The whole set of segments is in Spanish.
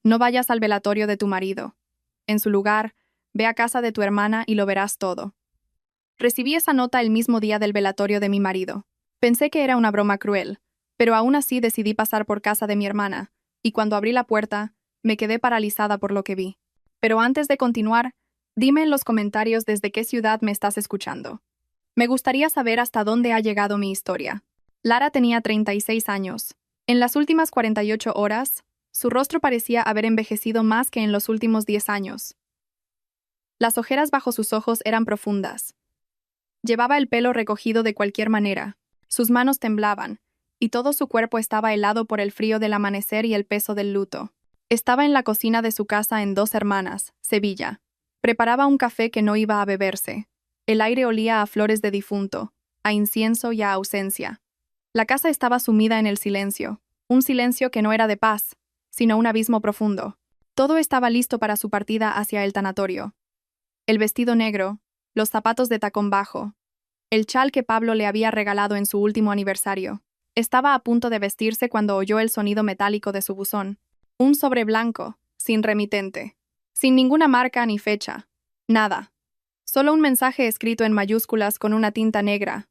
No vayas al velatorio de tu marido. En su lugar, ve a casa de tu hermana y lo verás todo. Recibí esa nota el mismo día del velatorio de mi marido. Pensé que era una broma cruel, pero aún así decidí pasar por casa de mi hermana, y cuando abrí la puerta, me quedé paralizada por lo que vi. Pero antes de continuar, dime en los comentarios desde qué ciudad me estás escuchando. Me gustaría saber hasta dónde ha llegado mi historia. Lara tenía 36 años. En las últimas 48 horas, su rostro parecía haber envejecido más que en los últimos 10 años. Las ojeras bajo sus ojos eran profundas. Llevaba el pelo recogido de cualquier manera. Sus manos temblaban, y todo su cuerpo estaba helado por el frío del amanecer y el peso del luto. Estaba en la cocina de su casa en Dos Hermanas, Sevilla. Preparaba un café que no iba a beberse. El aire olía a flores de difunto, a incienso y a ausencia. La casa estaba sumida en el silencio, un silencio que no era de paz, sino un abismo profundo. Todo estaba listo para su partida hacia el tanatorio. El vestido negro, los zapatos de tacón bajo, el chal que Pablo le había regalado en su último aniversario. Estaba a punto de vestirse cuando oyó el sonido metálico de su buzón. Un sobre blanco, sin remitente, sin ninguna marca ni fecha. Nada. Solo un mensaje escrito en mayúsculas con una tinta negra,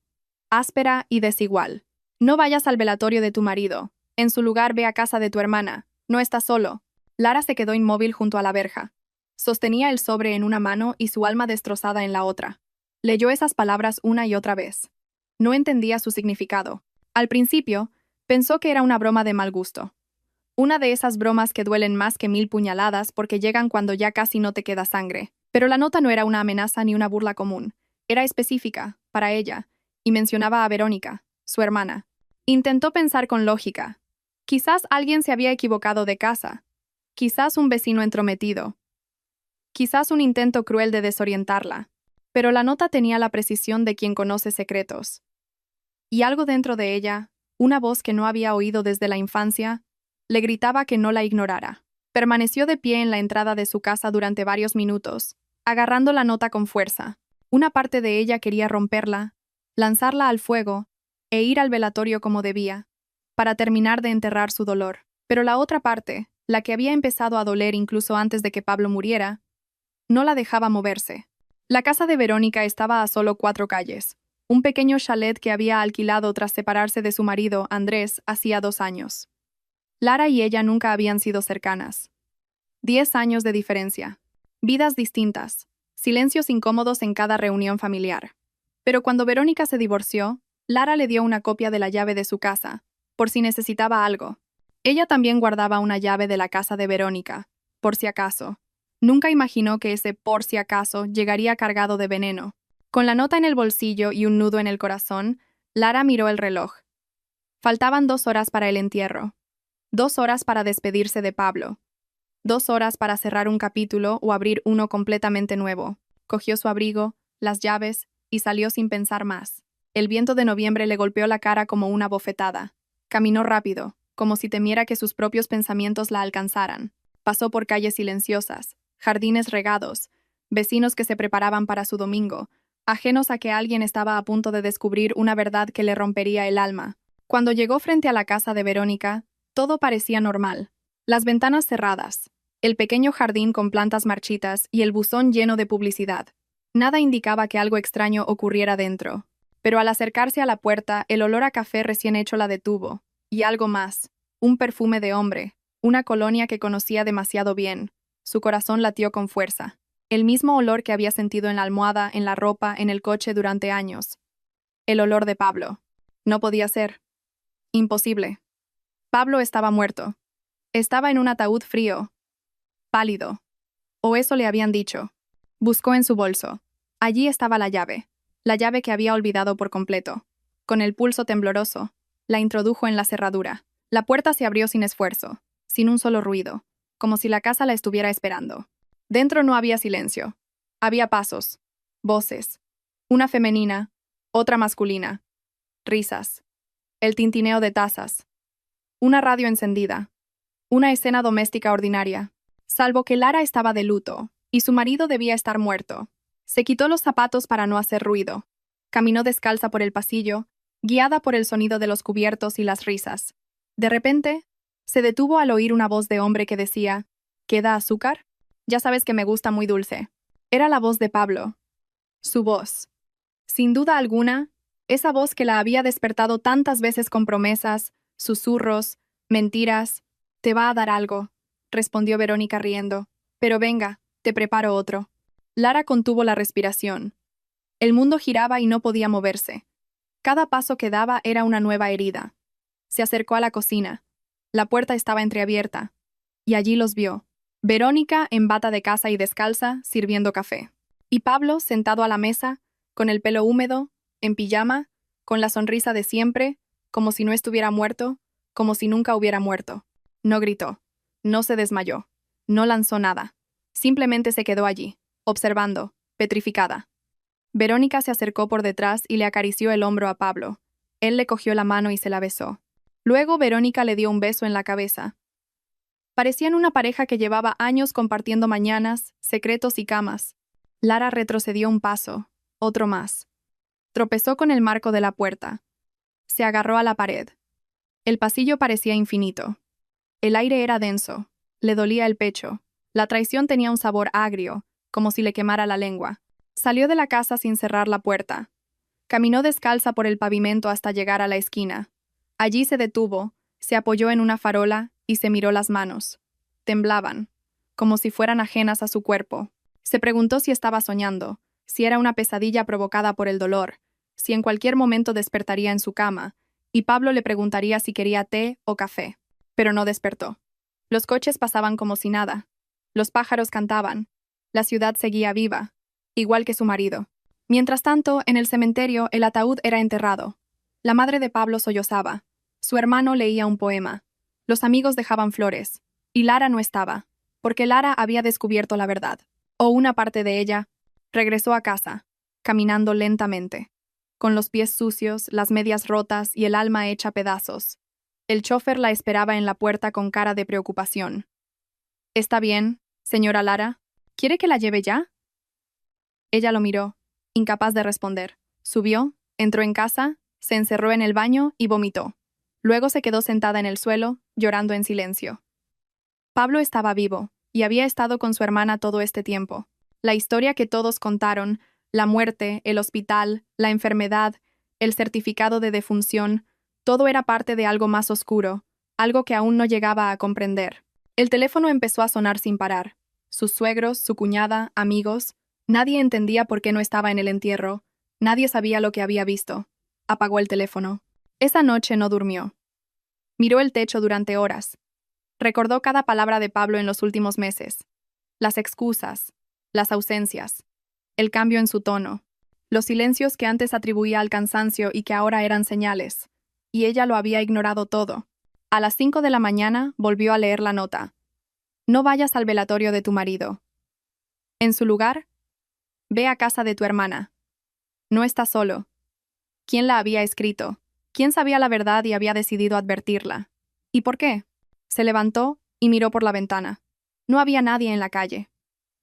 áspera y desigual. No vayas al velatorio de tu marido. En su lugar ve a casa de tu hermana. No estás solo. Lara se quedó inmóvil junto a la verja. Sostenía el sobre en una mano y su alma destrozada en la otra. Leyó esas palabras una y otra vez. No entendía su significado. Al principio, pensó que era una broma de mal gusto. Una de esas bromas que duelen más que 1000 puñaladas porque llegan cuando ya casi no te queda sangre. Pero la nota no era una amenaza ni una burla común. Era específica, para ella, y mencionaba a Verónica, su hermana. Intentó pensar con lógica. Quizás alguien se había equivocado de casa. Quizás un vecino entrometido. Quizás un intento cruel de desorientarla. Pero la nota tenía la precisión de quien conoce secretos. Y algo dentro de ella, una voz que no había oído desde la infancia, le gritaba que no la ignorara. Permaneció de pie en la entrada de su casa durante varios minutos, agarrando la nota con fuerza. Una parte de ella quería romperla, lanzarla al fuego, e ir al velatorio como debía, para terminar de enterrar su dolor. Pero la otra parte, la que había empezado a doler incluso antes de que Pablo muriera, no la dejaba moverse. La casa de Verónica estaba a solo 4 calles, un pequeño chalet que había alquilado tras separarse de su marido, Andrés, hacía 2 años. Lara y ella nunca habían sido cercanas. 10 años de diferencia. Vidas distintas. Silencios incómodos en cada reunión familiar. Pero cuando Verónica se divorció, Lara le dio una copia de la llave de su casa, por si necesitaba algo. Ella también guardaba una llave de la casa de Verónica, por si acaso. Nunca imaginó que ese por si acaso llegaría cargado de veneno. Con la nota en el bolsillo y un nudo en el corazón, Lara miró el reloj. Faltaban 2 horas para el entierro. 2 horas para despedirse de Pablo. 2 horas para cerrar un capítulo o abrir uno completamente nuevo. Cogió su abrigo, las llaves, y salió sin pensar más. El viento de noviembre le golpeó la cara como una bofetada. Caminó rápido, como si temiera que sus propios pensamientos la alcanzaran. Pasó por calles silenciosas, jardines regados, vecinos que se preparaban para su domingo, ajenos a que alguien estaba a punto de descubrir una verdad que le rompería el alma. Cuando llegó frente a la casa de Verónica, todo parecía normal. Las ventanas cerradas, el pequeño jardín con plantas marchitas y el buzón lleno de publicidad. Nada indicaba que algo extraño ocurriera dentro. Pero al acercarse a la puerta, el olor a café recién hecho la detuvo. Y algo más. Un perfume de hombre. Una colonia que conocía demasiado bien. Su corazón latió con fuerza. El mismo olor que había sentido en la almohada, en la ropa, en el coche durante años. El olor de Pablo. No podía ser. Imposible. Pablo estaba muerto. Estaba en un ataúd frío. Pálido. O eso le habían dicho. Buscó en su bolso. Allí estaba la llave que había olvidado por completo. Con el pulso tembloroso, la introdujo en la cerradura. La puerta se abrió sin esfuerzo, sin un solo ruido, como si la casa la estuviera esperando. Dentro no había silencio. Había pasos, voces. Una femenina, otra masculina. Risas. El tintineo de tazas. Una radio encendida. Una escena doméstica ordinaria. Salvo que Lara estaba de luto, y su marido debía estar muerto. Se quitó los zapatos para no hacer ruido. Caminó descalza por el pasillo, guiada por el sonido de los cubiertos y las risas. De repente, se detuvo al oír una voz de hombre que decía: ¿Queda azúcar? Ya sabes que me gusta muy dulce. Era la voz de Pablo. Su voz. Sin duda alguna, esa voz que la había despertado tantas veces con promesas, susurros, mentiras. Te va a dar algo, respondió Verónica riendo. Pero venga, te preparo otro. Lara contuvo la respiración. El mundo giraba y no podía moverse. Cada paso que daba era una nueva herida. Se acercó a la cocina. La puerta estaba entreabierta. Y allí los vio. Verónica en bata de casa y descalza, sirviendo café. Y Pablo sentado a la mesa, con el pelo húmedo, en pijama, con la sonrisa de siempre, como si no estuviera muerto, como si nunca hubiera muerto. No gritó. No se desmayó. No lanzó nada. Simplemente se quedó allí, observando, petrificada. Verónica se acercó por detrás y le acarició el hombro a Pablo. Él le cogió la mano y se la besó. Luego Verónica le dio un beso en la cabeza. Parecían una pareja que llevaba años compartiendo mañanas, secretos y camas. Lara retrocedió un paso, otro más. Tropezó con el marco de la puerta. Se agarró a la pared. El pasillo parecía infinito. El aire era denso. Le dolía el pecho. La traición tenía un sabor agrio, como si le quemara la lengua. Salió de la casa sin cerrar la puerta. Caminó descalza por el pavimento hasta llegar a la esquina. Allí se detuvo, se apoyó en una farola y se miró las manos. Temblaban, como si fueran ajenas a su cuerpo. Se preguntó si estaba soñando, si era una pesadilla provocada por el dolor, si en cualquier momento despertaría en su cama, y Pablo le preguntaría si quería té o café. Pero no despertó. Los coches pasaban como si nada. Los pájaros cantaban. La ciudad seguía viva, igual que su marido. Mientras tanto, en el cementerio, el ataúd era enterrado. La madre de Pablo sollozaba. Su hermano leía un poema. Los amigos dejaban flores. Y Lara no estaba, porque Lara había descubierto la verdad. O una parte de ella. Regresó a casa, caminando lentamente, con los pies sucios, las medias rotas y el alma hecha pedazos. El chófer la esperaba en la puerta con cara de preocupación. ¿Está bien, señora Lara? ¿Quiere que la lleve ya? Ella lo miró, incapaz de responder. Subió, entró en casa, se encerró en el baño y vomitó. Luego se quedó sentada en el suelo, llorando en silencio. Pablo estaba vivo, y había estado con su hermana todo este tiempo. La historia que todos contaron, la muerte, el hospital, la enfermedad, el certificado de defunción, todo era parte de algo más oscuro, algo que aún no llegaba a comprender. El teléfono empezó a sonar sin parar. Sus suegros, su cuñada, amigos. Nadie entendía por qué no estaba en el entierro. Nadie sabía lo que había visto. Apagó el teléfono. Esa noche no durmió. Miró el techo durante horas. Recordó cada palabra de Pablo en los últimos meses. Las excusas, las ausencias, el cambio en su tono, los silencios que antes atribuía al cansancio y que ahora eran señales. Y ella lo había ignorado todo. A las 5 de la mañana volvió a leer la nota. No vayas al velatorio de tu marido. En su lugar, ve a casa de tu hermana. No estás solo. ¿Quién la había escrito? ¿Quién sabía la verdad y había decidido advertirla? ¿Y por qué? Se levantó y miró por la ventana. No había nadie en la calle.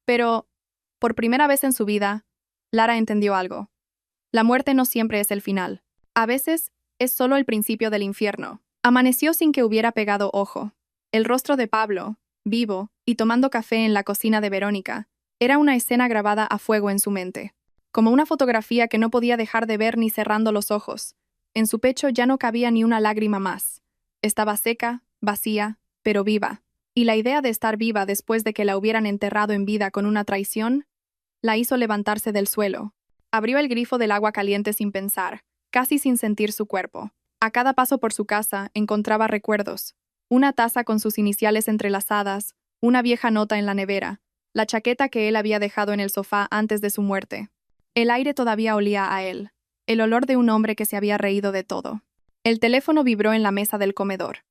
Pero, por primera vez en su vida, Lara entendió algo. La muerte no siempre es el final. A veces, es solo el principio del infierno. Amaneció sin que hubiera pegado ojo. El rostro de Pablo, vivo y tomando café en la cocina de Verónica, era una escena grabada a fuego en su mente. Como una fotografía que no podía dejar de ver ni cerrando los ojos. En su pecho ya no cabía ni una lágrima más. Estaba seca, vacía, pero viva. Y la idea de estar viva después de que la hubieran enterrado en vida con una traición, la hizo levantarse del suelo. Abrió el grifo del agua caliente sin pensar, casi sin sentir su cuerpo. A cada paso por su casa encontraba recuerdos. Una taza con sus iniciales entrelazadas, una vieja nota en la nevera, la chaqueta que él había dejado en el sofá antes de su muerte. El aire todavía olía a él, el olor de un hombre que se había reído de todo. El teléfono vibró en la mesa del comedor.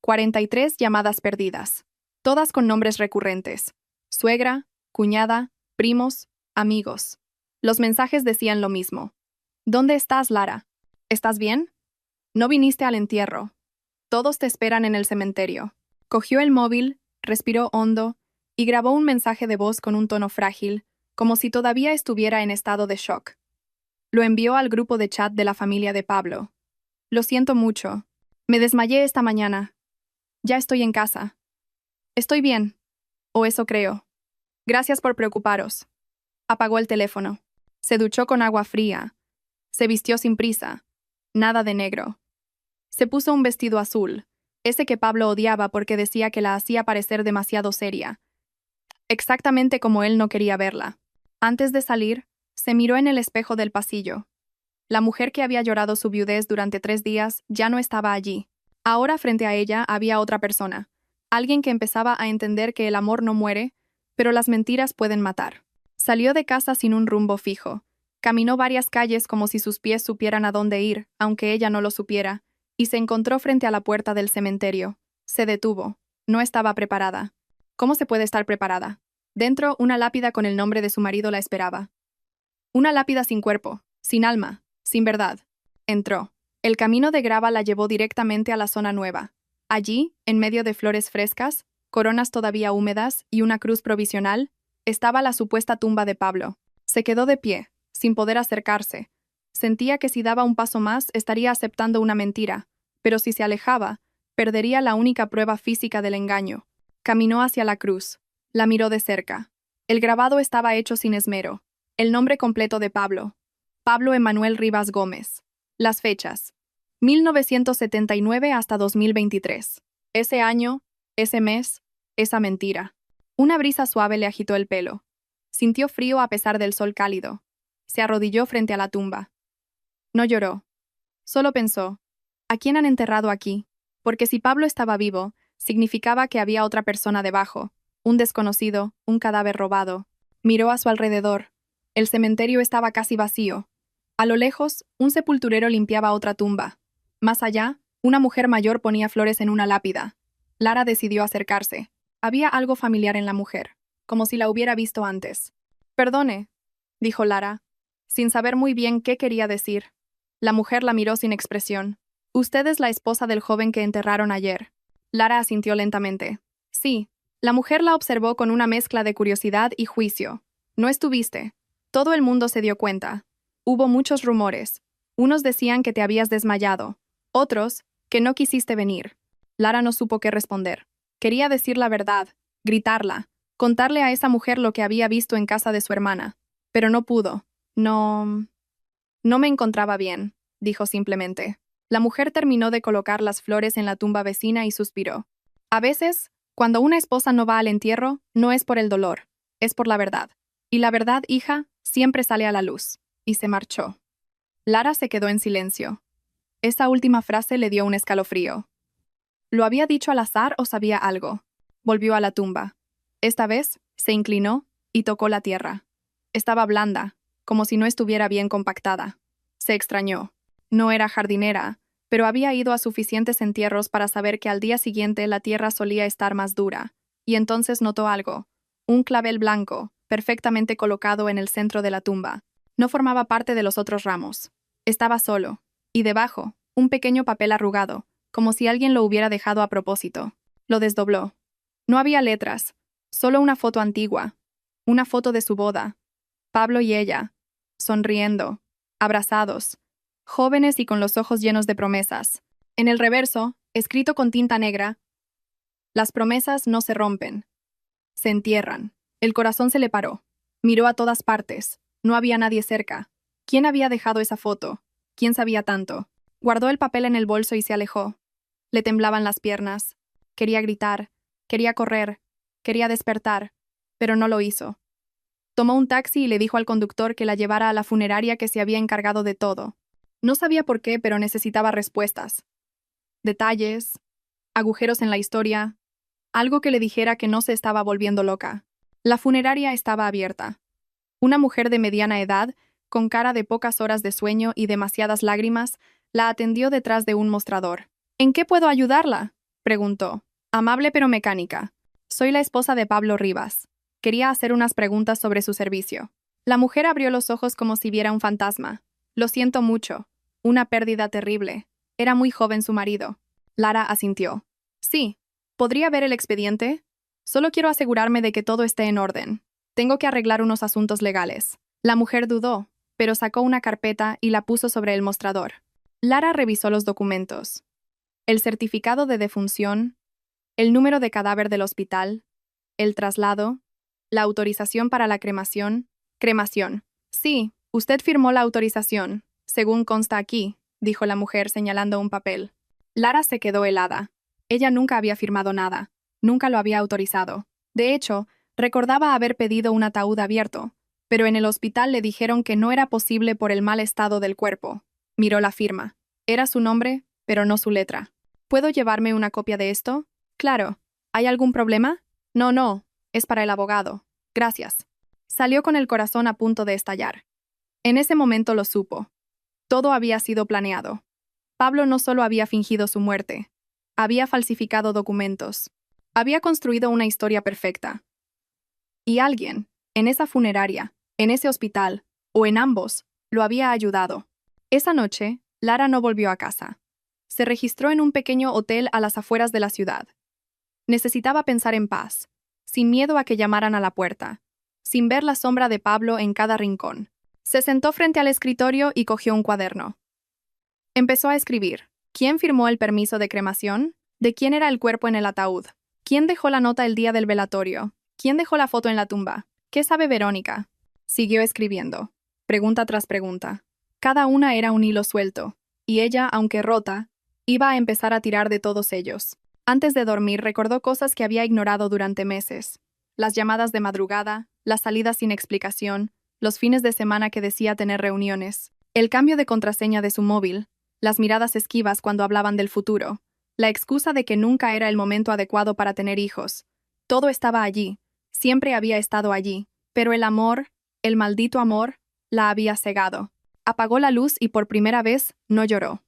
43 llamadas perdidas, todas con nombres recurrentes. Suegra, cuñada, primos, amigos. Los mensajes decían lo mismo. ¿Dónde estás, Lara? ¿Estás bien? No viniste al entierro. Todos te esperan en el cementerio. Cogió el móvil, respiró hondo y grabó un mensaje de voz con un tono frágil, como si todavía estuviera en estado de shock. Lo envió al grupo de chat de la familia de Pablo. Lo siento mucho. Me desmayé esta mañana. Ya estoy en casa. Estoy bien. O eso creo. Gracias por preocuparos. Apagó el teléfono. Se duchó con agua fría. Se vistió sin prisa. Nada de negro. Se puso un vestido azul, ese que Pablo odiaba porque decía que la hacía parecer demasiado seria. Exactamente como él no quería verla. Antes de salir, se miró en el espejo del pasillo. La mujer que había llorado su viudez durante 3 días ya no estaba allí. Ahora frente a ella había otra persona. Alguien que empezaba a entender que el amor no muere, pero las mentiras pueden matar. Salió de casa sin un rumbo fijo. Caminó varias calles como si sus pies supieran a dónde ir, aunque ella no lo supiera, y se encontró frente a la puerta del cementerio. Se detuvo. No estaba preparada. ¿Cómo se puede estar preparada? Dentro, una lápida con el nombre de su marido la esperaba. Una lápida sin cuerpo, sin alma, sin verdad. Entró. El camino de grava la llevó directamente a la zona nueva. Allí, en medio de flores frescas, coronas todavía húmedas y una cruz provisional, estaba la supuesta tumba de Pablo. Se quedó de pie, sin poder acercarse. Sentía que si daba un paso más estaría aceptando una mentira, pero si se alejaba, perdería la única prueba física del engaño. Caminó hacia la cruz. La miró de cerca. El grabado estaba hecho sin esmero. El nombre completo de Pablo. Pablo Emanuel Rivas Gómez. Las fechas. 1979 hasta 2023. Ese año, ese mes, esa mentira. Una brisa suave le agitó el pelo. Sintió frío a pesar del sol cálido. Se arrodilló frente a la tumba. No lloró. Solo pensó, ¿a quién han enterrado aquí? Porque si Pablo estaba vivo, significaba que había otra persona debajo, un desconocido, un cadáver robado. Miró a su alrededor. El cementerio estaba casi vacío. A lo lejos, un sepulturero limpiaba otra tumba. Más allá, una mujer mayor ponía flores en una lápida. Lara decidió acercarse. Había algo familiar en la mujer, como si la hubiera visto antes. «Perdone», dijo Lara, sin saber muy bien qué quería decir. La mujer la miró sin expresión. «Usted es la esposa del joven que enterraron ayer». Lara asintió lentamente. «Sí». La mujer la observó con una mezcla de curiosidad y juicio. «No estuviste». Todo el mundo se dio cuenta. Hubo muchos rumores. Unos decían que te habías desmayado. Otros, que no quisiste venir. Lara no supo qué responder. Quería decir la verdad, gritarla, contarle a esa mujer lo que había visto en casa de su hermana. Pero no pudo. No me encontraba bien, dijo simplemente. La mujer terminó de colocar las flores en la tumba vecina y suspiró. A veces, cuando una esposa no va al entierro, no es por el dolor, es por la verdad. Y la verdad, hija, siempre sale a la luz. Y se marchó. Lara se quedó en silencio. Esa última frase le dio un escalofrío. ¿Lo había dicho al azar o sabía algo? Volvió a la tumba. Esta vez, se inclinó y tocó la tierra. Estaba blanda, como si no estuviera bien compactada. Se extrañó. No era jardinera, pero había ido a suficientes entierros para saber que al día siguiente la tierra solía estar más dura, y entonces notó algo. Un clavel blanco, perfectamente colocado en el centro de la tumba. No formaba parte de los otros ramos. Estaba solo, y debajo, un pequeño papel arrugado, como si alguien lo hubiera dejado a propósito. Lo desdobló. No había letras, solo una foto antigua. Una foto de su boda. Pablo y ella, sonriendo, abrazados, jóvenes y con los ojos llenos de promesas. En el reverso, escrito con tinta negra, las promesas no se rompen, se entierran. El corazón se le paró. Miró a todas partes. No había nadie cerca. ¿Quién había dejado esa foto? ¿Quién sabía tanto? Guardó el papel en el bolso y se alejó. Le temblaban las piernas. Quería gritar, quería correr, quería despertar, pero no lo hizo. Tomó un taxi y le dijo al conductor que la llevara a la funeraria que se había encargado de todo. No sabía por qué, pero necesitaba respuestas. Detalles, agujeros en la historia, algo que le dijera que no se estaba volviendo loca. La funeraria estaba abierta. Una mujer de mediana edad, con cara de pocas horas de sueño y demasiadas lágrimas, la atendió detrás de un mostrador. «¿En qué puedo ayudarla?», preguntó. Amable pero mecánica. «Soy la esposa de Pablo Rivas. Quería hacer unas preguntas sobre su servicio». La mujer abrió los ojos como si viera un fantasma. «Lo siento mucho. Una pérdida terrible. Era muy joven su marido». Lara asintió. «Sí. ¿Podría ver el expediente? Solo quiero asegurarme de que todo esté en orden. Tengo que arreglar unos asuntos legales». La mujer dudó, pero sacó una carpeta y la puso sobre el mostrador. Lara revisó los documentos. El certificado de defunción, el número de cadáver del hospital, el traslado, la autorización para la cremación. Cremación. Sí, usted firmó la autorización, según consta aquí, dijo la mujer señalando un papel. Lara se quedó helada. Ella nunca había firmado nada, nunca lo había autorizado. De hecho, recordaba haber pedido un ataúd abierto, pero en el hospital le dijeron que no era posible por el mal estado del cuerpo. Miró la firma. Era su nombre, pero no su letra. ¿Puedo llevarme una copia de esto? Claro. ¿Hay algún problema? No, no. Es para el abogado. Gracias. Salió con el corazón a punto de estallar. En ese momento lo supo. Todo había sido planeado. Pablo no solo había fingido su muerte, había falsificado documentos. Había construido una historia perfecta. Y alguien, en esa funeraria, en ese hospital, o en ambos, lo había ayudado. Esa noche, Lara no volvió a casa. Se registró en un pequeño hotel a las afueras de la ciudad. Necesitaba pensar en paz, sin miedo a que llamaran a la puerta, sin ver la sombra de Pablo en cada rincón. Se sentó frente al escritorio y cogió un cuaderno. Empezó a escribir. ¿Quién firmó el permiso de cremación? ¿De quién era el cuerpo en el ataúd? ¿Quién dejó la nota el día del velatorio? ¿Quién dejó la foto en la tumba? ¿Qué sabe Verónica? Siguió escribiendo, pregunta tras pregunta. Cada una era un hilo suelto, y ella, aunque rota, iba a empezar a tirar de todos ellos. Antes de dormir recordó cosas que había ignorado durante meses. Las llamadas de madrugada, las salidas sin explicación, los fines de semana que decía tener reuniones, el cambio de contraseña de su móvil, las miradas esquivas cuando hablaban del futuro, la excusa de que nunca era el momento adecuado para tener hijos. Todo estaba allí, siempre había estado allí, pero el amor, el maldito amor, la había cegado. Apagó la luz y por primera vez no lloró.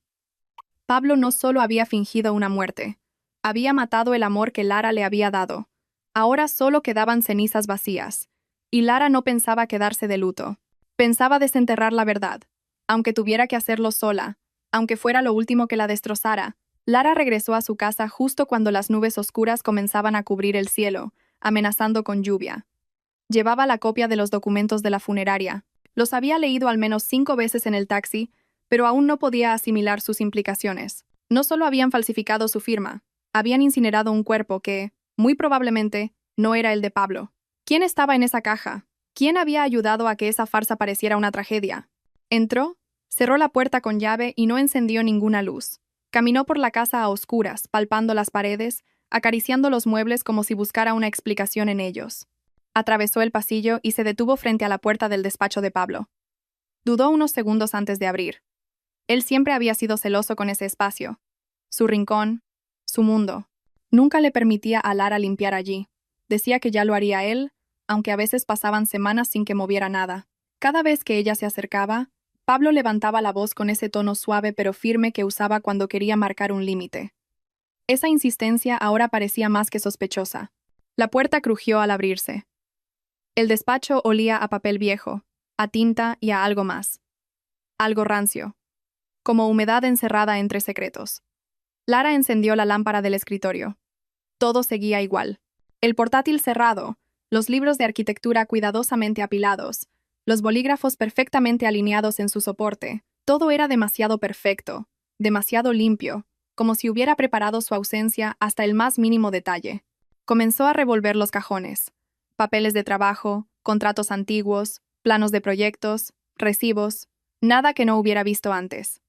Pablo no solo había fingido una muerte, había matado el amor que Lara le había dado. Ahora solo quedaban cenizas vacías, y Lara no pensaba quedarse de luto. Pensaba desenterrar la verdad, aunque tuviera que hacerlo sola, aunque fuera lo último que la destrozara. Lara regresó a su casa justo cuando las nubes oscuras comenzaban a cubrir el cielo, amenazando con lluvia. Llevaba la copia de los documentos de la funeraria. Los había leído al menos 5 veces en el taxi, pero aún no podía asimilar sus implicaciones. No solo habían falsificado su firma, habían incinerado un cuerpo que, muy probablemente, no era el de Pablo. ¿Quién estaba en esa caja? ¿Quién había ayudado a que esa farsa pareciera una tragedia? Entró, cerró la puerta con llave y no encendió ninguna luz. Caminó por la casa a oscuras, palpando las paredes, acariciando los muebles como si buscara una explicación en ellos. Atravesó el pasillo y se detuvo frente a la puerta del despacho de Pablo. Dudó unos segundos antes de abrir. Él siempre había sido celoso con ese espacio. Su rincón, su mundo. Nunca le permitía a Lara limpiar allí. Decía que ya lo haría él, aunque a veces pasaban semanas sin que moviera nada. Cada vez que ella se acercaba, Pablo levantaba la voz con ese tono suave pero firme que usaba cuando quería marcar un límite. Esa insistencia ahora parecía más que sospechosa. La puerta crujió al abrirse. El despacho olía a papel viejo, a tinta y a algo más. Algo rancio. Como humedad encerrada entre secretos. Lara encendió la lámpara del escritorio. Todo seguía igual. El portátil cerrado, los libros de arquitectura cuidadosamente apilados, los bolígrafos perfectamente alineados en su soporte. Todo era demasiado perfecto, demasiado limpio, como si hubiera preparado su ausencia hasta el más mínimo detalle. Comenzó a revolver los cajones. Papeles de trabajo, contratos antiguos, planos de proyectos, recibos, nada que no hubiera visto antes.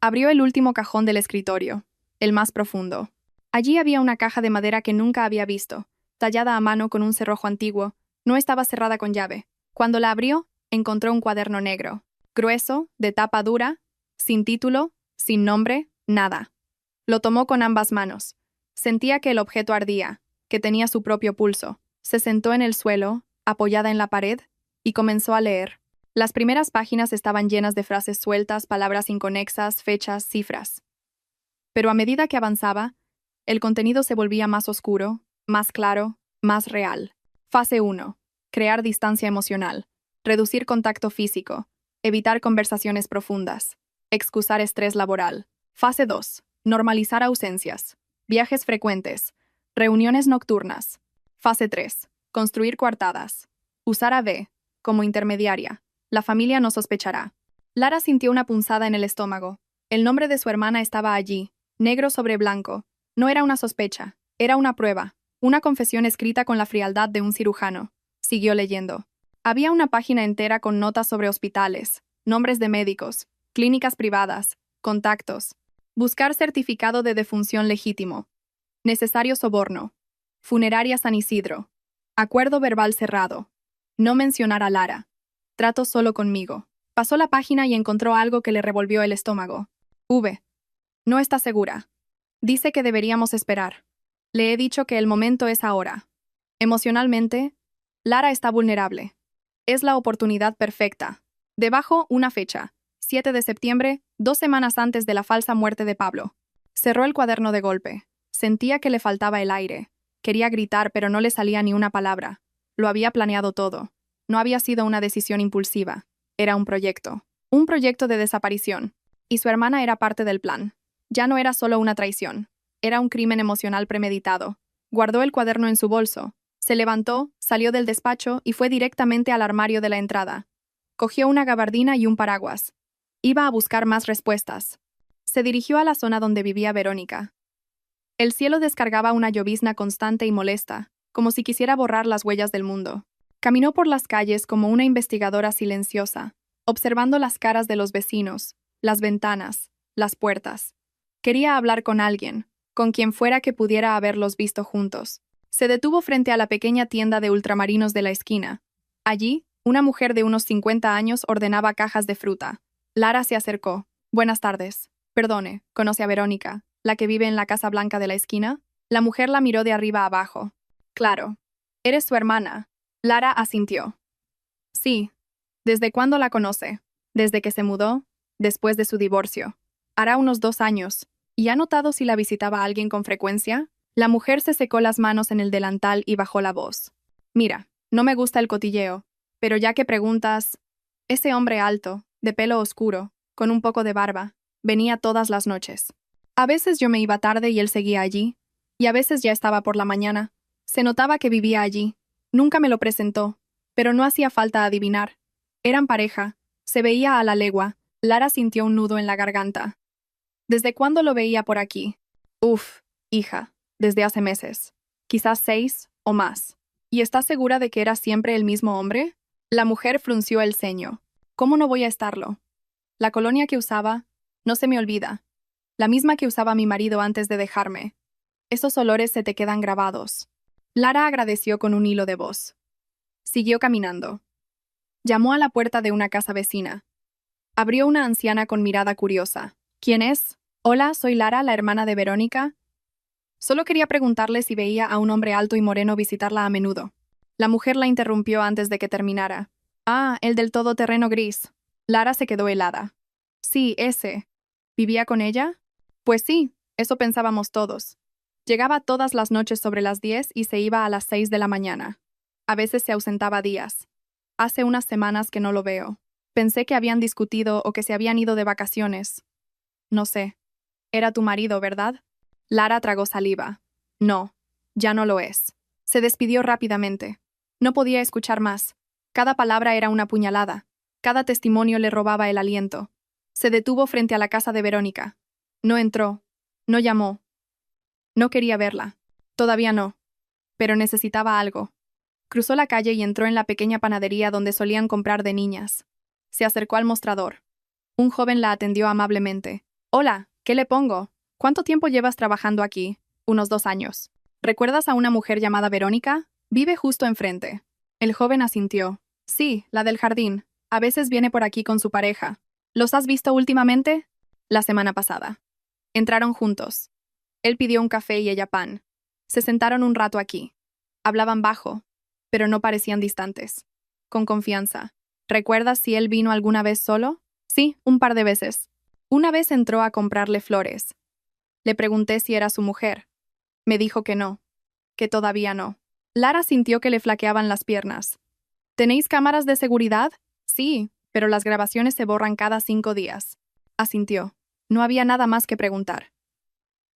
Abrió el último cajón del escritorio, el más profundo. Allí había una caja de madera que nunca había visto, tallada a mano con un cerrojo antiguo. No estaba cerrada con llave. Cuando la abrió, encontró un cuaderno negro, grueso, de tapa dura, sin título, sin nombre, nada. Lo tomó con ambas manos. Sentía que el objeto ardía, que tenía su propio pulso. Se sentó en el suelo, apoyada en la pared, y comenzó a leer. Las primeras páginas estaban llenas de frases sueltas, palabras inconexas, fechas, cifras. Pero a medida que avanzaba, el contenido se volvía más oscuro, más claro, más real. Fase 1. Crear distancia emocional. Reducir contacto físico. Evitar conversaciones profundas. Excusar estrés laboral. Fase 2. Normalizar ausencias. Viajes frecuentes. Reuniones nocturnas. Fase 3. Construir coartadas. Usar a B como intermediaria. La familia no sospechará. Lara sintió una punzada en el estómago. El nombre de su hermana estaba allí, negro sobre blanco. No era una sospecha, era una prueba. Una confesión escrita con la frialdad de un cirujano. Siguió leyendo. Había una página entera con notas sobre hospitales, nombres de médicos, clínicas privadas, contactos. Buscar certificado de defunción legítimo. Necesario soborno. Funeraria San Isidro. Acuerdo verbal cerrado. No mencionar a Lara. Trato solo conmigo. Pasó la página y encontró algo que le revolvió el estómago. No está segura. Dice que deberíamos esperar. Le he dicho que el momento es ahora. Emocionalmente, Lara está vulnerable. Es la oportunidad perfecta. Debajo, una fecha. 7 de septiembre, 2 semanas antes de la falsa muerte de Pablo. Cerró el cuaderno de golpe. Sentía que le faltaba el aire. Quería gritar, pero no le salía ni una palabra. Lo había planeado todo. No había sido una decisión impulsiva. Era un proyecto. Un proyecto de desaparición. Y su hermana era parte del plan. Ya no era solo una traición. Era un crimen emocional premeditado. Guardó el cuaderno en su bolso. Se levantó, salió del despacho y fue directamente al armario de la entrada. Cogió una gabardina y un paraguas. Iba a buscar más respuestas. Se dirigió a la zona donde vivía Verónica. El cielo descargaba una llovizna constante y molesta, como si quisiera borrar las huellas del mundo. Caminó por las calles como una investigadora silenciosa, observando las caras de los vecinos, las ventanas, las puertas. Quería hablar con alguien, con quien fuera que pudiera haberlos visto juntos. Se detuvo frente a la pequeña tienda de ultramarinos de la esquina. Allí, una mujer de unos 50 años ordenaba cajas de fruta. Lara se acercó. Buenas tardes. Perdone, ¿conoce a Verónica, la que vive en la Casa Blanca de la esquina? La mujer la miró de arriba abajo. Claro. ¿Eres su hermana? Lara asintió. Sí. ¿Desde cuándo la conoce? Desde que se mudó, después de su divorcio. Hará unos 2 años. ¿Y ha notado si la visitaba alguien con frecuencia? La mujer se secó las manos en el delantal y bajó la voz. Mira, no me gusta el cotilleo, pero ya que preguntas, ese hombre alto, de pelo oscuro, con un poco de barba, venía todas las noches. A veces yo me iba tarde y él seguía allí, y a veces ya estaba por la mañana. Se notaba que vivía allí. Nunca me lo presentó, pero no hacía falta adivinar. Eran pareja. Se veía a la legua. Lara sintió un nudo en la garganta. ¿Desde cuándo lo veía por aquí? Hija, desde hace meses. Quizás 6 o más. ¿Y estás segura de que era siempre el mismo hombre? La mujer frunció el ceño. ¿Cómo no voy a estarlo? La colonia que usaba, no se me olvida. La misma que usaba mi marido antes de dejarme. Esos olores se te quedan grabados. Lara agradeció con un hilo de voz. Siguió caminando. Llamó a la puerta de una casa vecina. Abrió una anciana con mirada curiosa. ¿Quién es? Hola, soy Lara, la hermana de Verónica. Solo quería preguntarle si veía a un hombre alto y moreno visitarla a menudo. La mujer la interrumpió antes de que terminara. Ah, el del todoterreno gris. Lara se quedó helada. Sí, ese. ¿Vivía con ella? Pues sí, eso pensábamos todos. Llegaba todas las noches sobre las 10 y se iba a las 6 de la mañana. A veces se ausentaba días. Hace unas semanas que no lo veo. Pensé que habían discutido o que se habían ido de vacaciones. No sé. Era tu marido, ¿verdad? Lara tragó saliva. No, ya no lo es. Se despidió rápidamente. No podía escuchar más. Cada palabra era una puñalada. Cada testimonio le robaba el aliento. Se detuvo frente a la casa de Verónica. No entró. No llamó. No quería verla. Todavía no. Pero necesitaba algo. Cruzó la calle y entró en la pequeña panadería donde solían comprar de niñas. Se acercó al mostrador. Un joven la atendió amablemente. Hola, ¿qué le pongo? ¿Cuánto tiempo llevas trabajando aquí? Unos 2 años. ¿Recuerdas a una mujer llamada Verónica? Vive justo enfrente. El joven asintió. Sí, la del jardín. A veces viene por aquí con su pareja. ¿Los has visto últimamente? La semana pasada. Entraron juntos. Él pidió un café y ella pan. Se sentaron un rato aquí. Hablaban bajo, pero no parecían distantes. Con confianza. ¿Recuerdas si él vino alguna vez solo? Sí, un par de veces. Una vez entró a comprarle flores. Le pregunté si era su mujer. Me dijo que no, que todavía no. Lara sintió que le flaqueaban las piernas. ¿Tenéis cámaras de seguridad? Sí, pero las grabaciones se borran cada 5 días. Asintió. No había nada más que preguntar.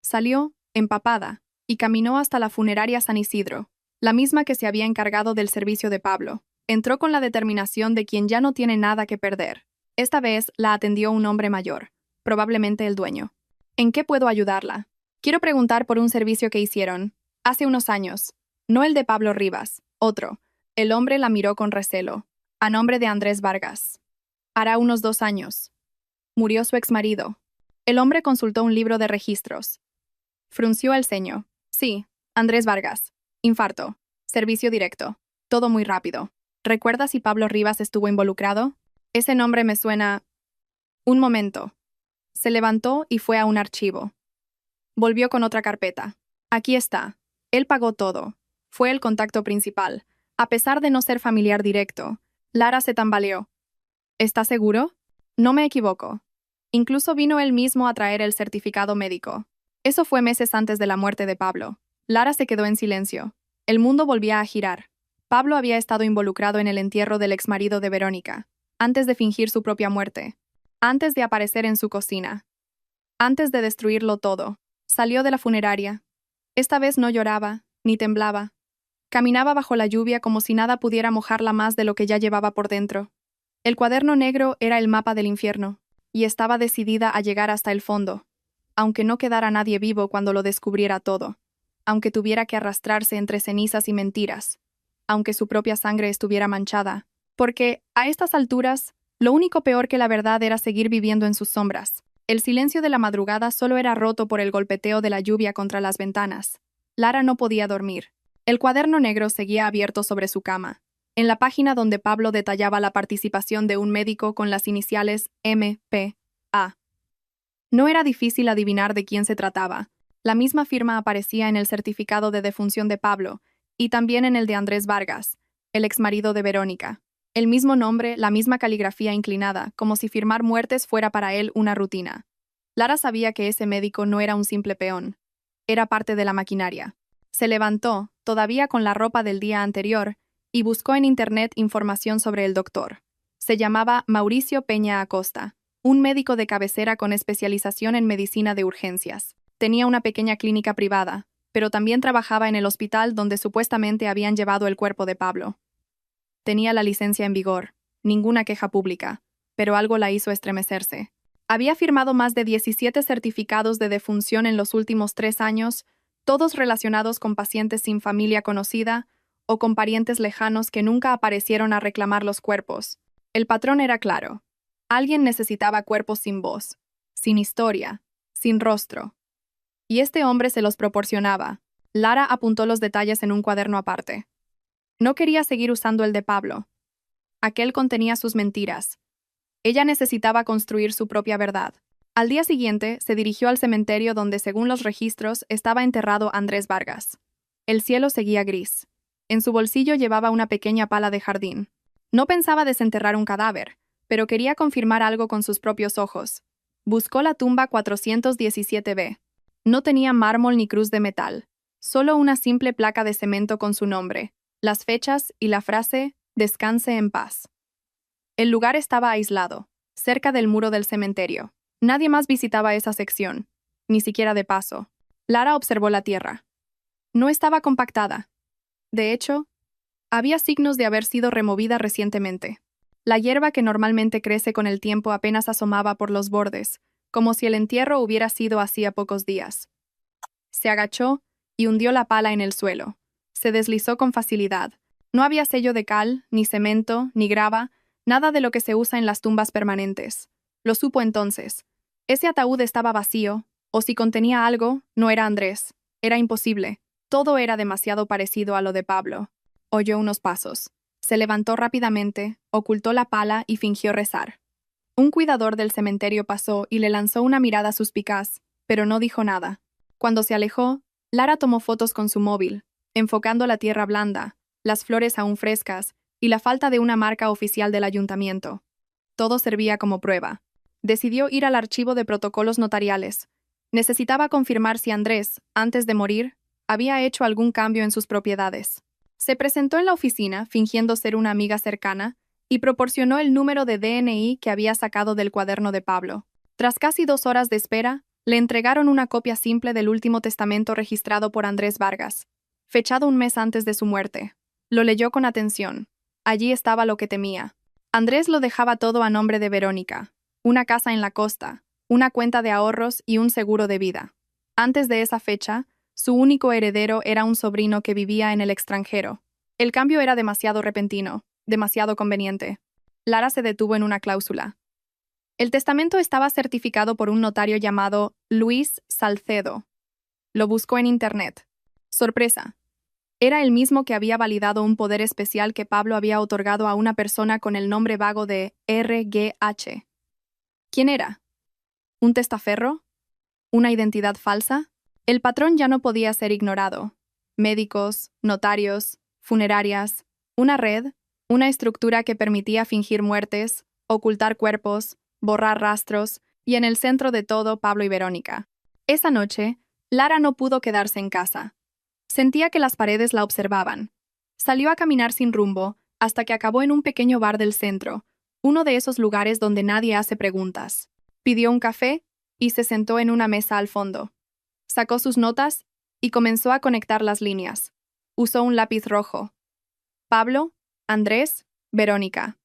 Salió, empapada, y caminó hasta la funeraria San Isidro, la misma que se había encargado del servicio de Pablo. Entró con la determinación de quien ya no tiene nada que perder. Esta vez la atendió un hombre mayor, probablemente el dueño. ¿En qué puedo ayudarla? Quiero preguntar por un servicio que hicieron, hace unos años, No el de Pablo Rivas, otro. El hombre la miró con recelo. A nombre de Andrés Vargas. Hará unos 2 años. Murió su exmarido. El hombre consultó un libro de registros. Frunció el ceño. Sí, Andrés Vargas. Infarto. Servicio directo. Todo muy rápido. ¿Recuerdas si Pablo Rivas estuvo involucrado? Ese nombre me suena... Un momento. Se levantó y fue a un archivo. Volvió con otra carpeta. Aquí está. Él pagó todo. Fue el contacto principal. A pesar de no ser familiar directo, Lara se tambaleó. ¿Está seguro? No me equivoco. Incluso vino él mismo a traer el certificado médico. Eso fue meses antes de la muerte de Pablo. Lara se quedó en silencio. El mundo volvía a girar. Pablo había estado involucrado en el entierro del exmarido de Verónica, antes de fingir su propia muerte, antes de aparecer en su cocina, antes de destruirlo todo. Salió de la funeraria. Esta vez no lloraba, ni temblaba. Caminaba bajo la lluvia como si nada pudiera mojarla más de lo que ya llevaba por dentro. El cuaderno negro era el mapa del infierno, y estaba decidida a llegar hasta el fondo, aunque no quedara nadie vivo cuando lo descubriera todo, aunque tuviera que arrastrarse entre cenizas y mentiras, aunque su propia sangre estuviera manchada, porque, a estas alturas, lo único peor que la verdad era seguir viviendo en sus sombras. El silencio de la madrugada solo era roto por el golpeteo de la lluvia contra las ventanas. Lara no podía dormir. El cuaderno negro seguía abierto sobre su cama, en la página donde Pablo detallaba la participación de un médico con las iniciales M.P.A. No era difícil adivinar de quién se trataba. La misma firma aparecía en el certificado de defunción de Pablo, y también en el de Andrés Vargas, el exmarido de Verónica. El mismo nombre, la misma caligrafía inclinada, como si firmar muertes fuera para él una rutina. Lara sabía que ese médico no era un simple peón. Era parte de la maquinaria. Se levantó, todavía con la ropa del día anterior, y buscó en internet información sobre el doctor. Se llamaba Mauricio Peña Acosta, un médico de cabecera con especialización en medicina de urgencias. Tenía una pequeña clínica privada, pero también trabajaba en el hospital donde supuestamente habían llevado el cuerpo de Pablo. Tenía la licencia en vigor, ninguna queja pública, pero algo la hizo estremecerse. Había firmado más de 17 certificados de defunción en los últimos 3 años, todos relacionados con pacientes sin familia conocida o con parientes lejanos que nunca aparecieron a reclamar los cuerpos. El patrón era claro. Alguien necesitaba cuerpos sin voz, sin historia, sin rostro. Y este hombre se los proporcionaba. Lara apuntó los detalles en un cuaderno aparte. No quería seguir usando el de Pablo. Aquel contenía sus mentiras. Ella necesitaba construir su propia verdad. Al día siguiente, se dirigió al cementerio donde, según los registros, estaba enterrado Andrés Vargas. El cielo seguía gris. En su bolsillo llevaba una pequeña pala de jardín. No pensaba desenterrar un cadáver, pero quería confirmar algo con sus propios ojos. Buscó la tumba 417B. No tenía mármol ni cruz de metal, solo una simple placa de cemento con su nombre, las fechas y la frase «Descanse en paz». El lugar estaba aislado, cerca del muro del cementerio. Nadie más visitaba esa sección, ni siquiera de paso. Lara observó la tierra. No estaba compactada. De hecho, había signos de haber sido removida recientemente. La hierba que normalmente crece con el tiempo apenas asomaba por los bordes, como si el entierro hubiera sido hacía pocos días. Se agachó y hundió la pala en el suelo. Se deslizó con facilidad. No había sello de cal, ni cemento, ni grava, nada de lo que se usa en las tumbas permanentes. Lo supo entonces. Ese ataúd estaba vacío, o si contenía algo, no era Andrés. Era imposible. Todo era demasiado parecido a lo de Pablo. Oyó unos pasos. Se levantó rápidamente, ocultó la pala y fingió rezar. Un cuidador del cementerio pasó y le lanzó una mirada suspicaz, pero no dijo nada. Cuando se alejó, Lara tomó fotos con su móvil, enfocando la tierra blanda, las flores aún frescas y la falta de una marca oficial del ayuntamiento. Todo servía como prueba. Decidió ir al archivo de protocolos notariales. Necesitaba confirmar si Andrés, antes de morir, había hecho algún cambio en sus propiedades. Se presentó en la oficina, fingiendo ser una amiga cercana, y proporcionó el número de DNI que había sacado del cuaderno de Pablo. Tras casi 2 horas de espera, le entregaron una copia simple del último testamento registrado por Andrés Vargas, fechado un mes antes de su muerte. Lo leyó con atención. Allí estaba lo que temía. Andrés lo dejaba todo a nombre de Verónica, una casa en la costa, una cuenta de ahorros y un seguro de vida. Antes de esa fecha, Su único heredero era un sobrino que vivía en el extranjero. El cambio era demasiado repentino, demasiado conveniente. Lara se detuvo en una cláusula. El testamento estaba certificado por un notario llamado Luis Salcedo. Lo buscó en Internet. Sorpresa. Era el mismo que había validado un poder especial que Pablo había otorgado a una persona con el nombre vago de RGH. ¿Quién era? ¿Un testaferro? ¿Una identidad falsa? El patrón ya no podía ser ignorado. Médicos, notarios, funerarias, una red, una estructura que permitía fingir muertes, ocultar cuerpos, borrar rastros, y en el centro de todo Pablo y Verónica. Esa noche, Lara no pudo quedarse en casa. Sentía que las paredes la observaban. Salió a caminar sin rumbo hasta que acabó en un pequeño bar del centro, uno de esos lugares donde nadie hace preguntas. Pidió un café y se sentó en una mesa al fondo. Sacó sus notas y comenzó a conectar las líneas. Usó un lápiz rojo. Pablo, Andrés, Verónica.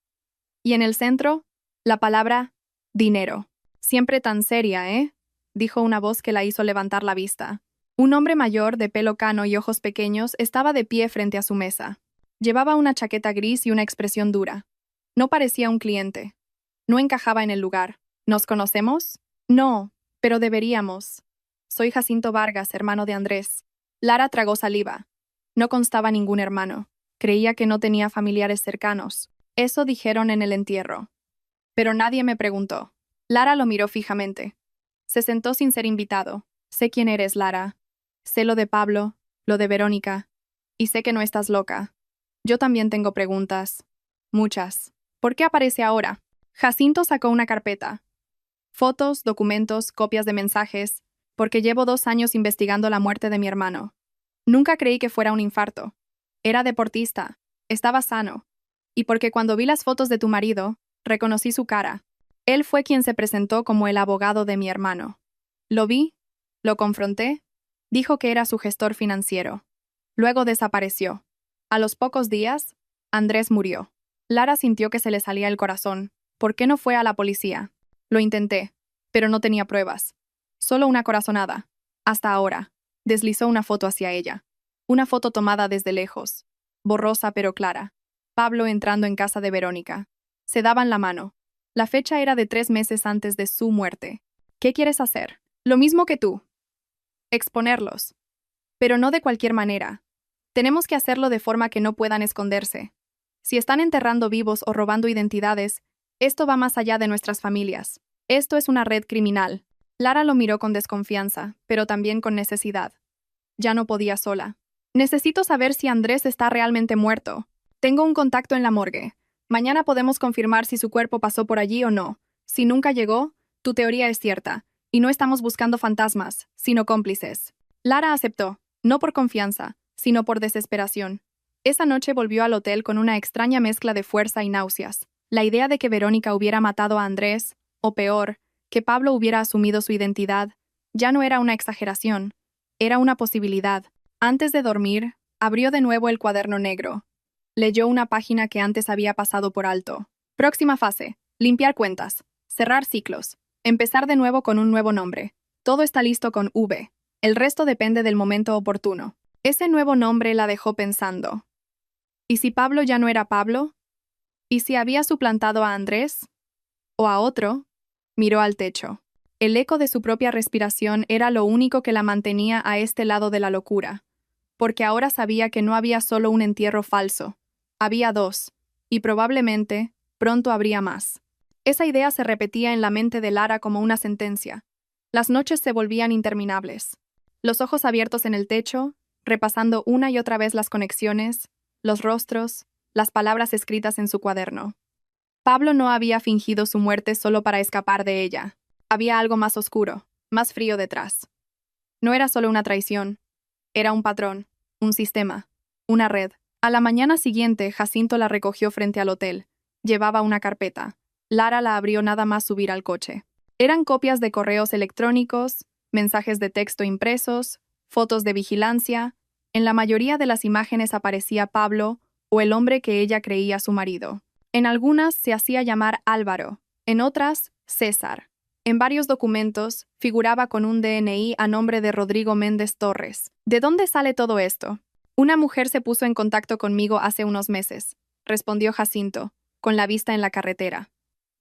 Y en el centro, la palabra dinero. Siempre tan seria, ¿eh? Dijo una voz que la hizo levantar la vista. Un hombre mayor, de pelo cano y ojos pequeños, estaba de pie frente a su mesa. Llevaba una chaqueta gris y una expresión dura. No parecía un cliente. No encajaba en el lugar. ¿Nos conocemos? No, pero deberíamos. Soy Jacinto Vargas, hermano de Andrés. Lara tragó saliva. No constaba ningún hermano. Creía que no tenía familiares cercanos. Eso dijeron en el entierro. Pero nadie me preguntó. Lara lo miró fijamente. Se sentó sin ser invitado. Sé quién eres, Lara. Sé lo de Pablo, lo de Verónica. Y sé que no estás loca. Yo también tengo preguntas. Muchas. ¿Por qué aparece ahora? Jacinto sacó una carpeta. Fotos, documentos, copias de mensajes, porque llevo 2 años investigando la muerte de mi hermano. Nunca creí que fuera un infarto. Era deportista, estaba sano. Y porque cuando vi las fotos de tu marido, reconocí su cara. Él fue quien se presentó como el abogado de mi hermano. Lo vi, lo confronté, dijo que era su gestor financiero. Luego desapareció. A los pocos días, Andrés murió. Lara sintió que se le salía el corazón. ¿Por qué no fue a la policía? Lo intenté, pero no tenía pruebas. Solo una corazonada. Hasta ahora. Deslizó una foto hacia ella. Una foto tomada desde lejos. Borrosa pero clara. Pablo entrando en casa de Verónica. Se daban la mano. La fecha era de 3 meses antes de su muerte. ¿Qué quieres hacer? Lo mismo que tú. Exponerlos. Pero no de cualquier manera. Tenemos que hacerlo de forma que no puedan esconderse. Si están enterrando vivos o robando identidades, esto va más allá de nuestras familias. Esto es una red criminal. Lara lo miró con desconfianza, pero también con necesidad. Ya no podía sola. Necesito saber si Andrés está realmente muerto. Tengo un contacto en la morgue. Mañana podemos confirmar si su cuerpo pasó por allí o no. Si nunca llegó, tu teoría es cierta. Y no estamos buscando fantasmas, sino cómplices. Lara aceptó, no por confianza, sino por desesperación. Esa noche volvió al hotel con una extraña mezcla de fuerza y náuseas. La idea de que Verónica hubiera matado a Andrés, o peor, que Pablo hubiera asumido su identidad, ya no era una exageración, era una posibilidad. Antes de dormir, abrió de nuevo el cuaderno negro. Leyó una página que antes había pasado por alto. Próxima fase: limpiar cuentas, cerrar ciclos, empezar de nuevo con un nuevo nombre. Todo está listo con V. El resto depende del momento oportuno. Ese nuevo nombre la dejó pensando. ¿Y si Pablo ya no era Pablo? ¿Y si había suplantado a Andrés? ¿O a otro? Miró al techo. El eco de su propia respiración era lo único que la mantenía a este lado de la locura, porque ahora sabía que no había solo un entierro falso, había 2, y probablemente pronto habría más. Esa idea se repetía en la mente de Lara como una sentencia. Las noches se volvían interminables. Los ojos abiertos en el techo, repasando una y otra vez las conexiones, los rostros, las palabras escritas en su cuaderno. Pablo no había fingido su muerte solo para escapar de ella. Había algo más oscuro, más frío detrás. No era solo una traición. Era un patrón, un sistema, una red. A la mañana siguiente, Jacinto la recogió frente al hotel. Llevaba una carpeta. Lara la abrió nada más subir al coche. Eran copias de correos electrónicos, mensajes de texto impresos, fotos de vigilancia. En la mayoría de las imágenes aparecía Pablo o el hombre que ella creía su marido. En algunas se hacía llamar Álvaro, en otras, César. En varios documentos figuraba con un DNI a nombre de Rodrigo Méndez Torres. ¿De dónde sale todo esto? Una mujer se puso en contacto conmigo hace unos meses, respondió Jacinto, con la vista en la carretera.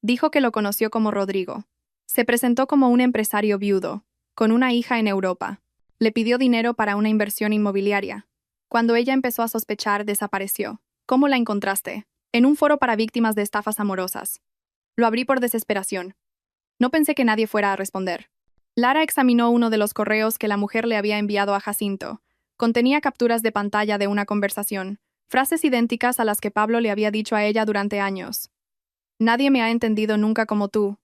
Dijo que lo conoció como Rodrigo. Se presentó como un empresario viudo, con una hija en Europa. Le pidió dinero para una inversión inmobiliaria. Cuando ella empezó a sospechar, desapareció. ¿Cómo la encontraste? En un foro para víctimas de estafas amorosas. Lo abrí por desesperación. No pensé que nadie fuera a responder. Lara examinó uno de los correos que la mujer le había enviado a Jacinto. Contenía capturas de pantalla de una conversación, frases idénticas a las que Pablo le había dicho a ella durante años. Nadie me ha entendido nunca como tú.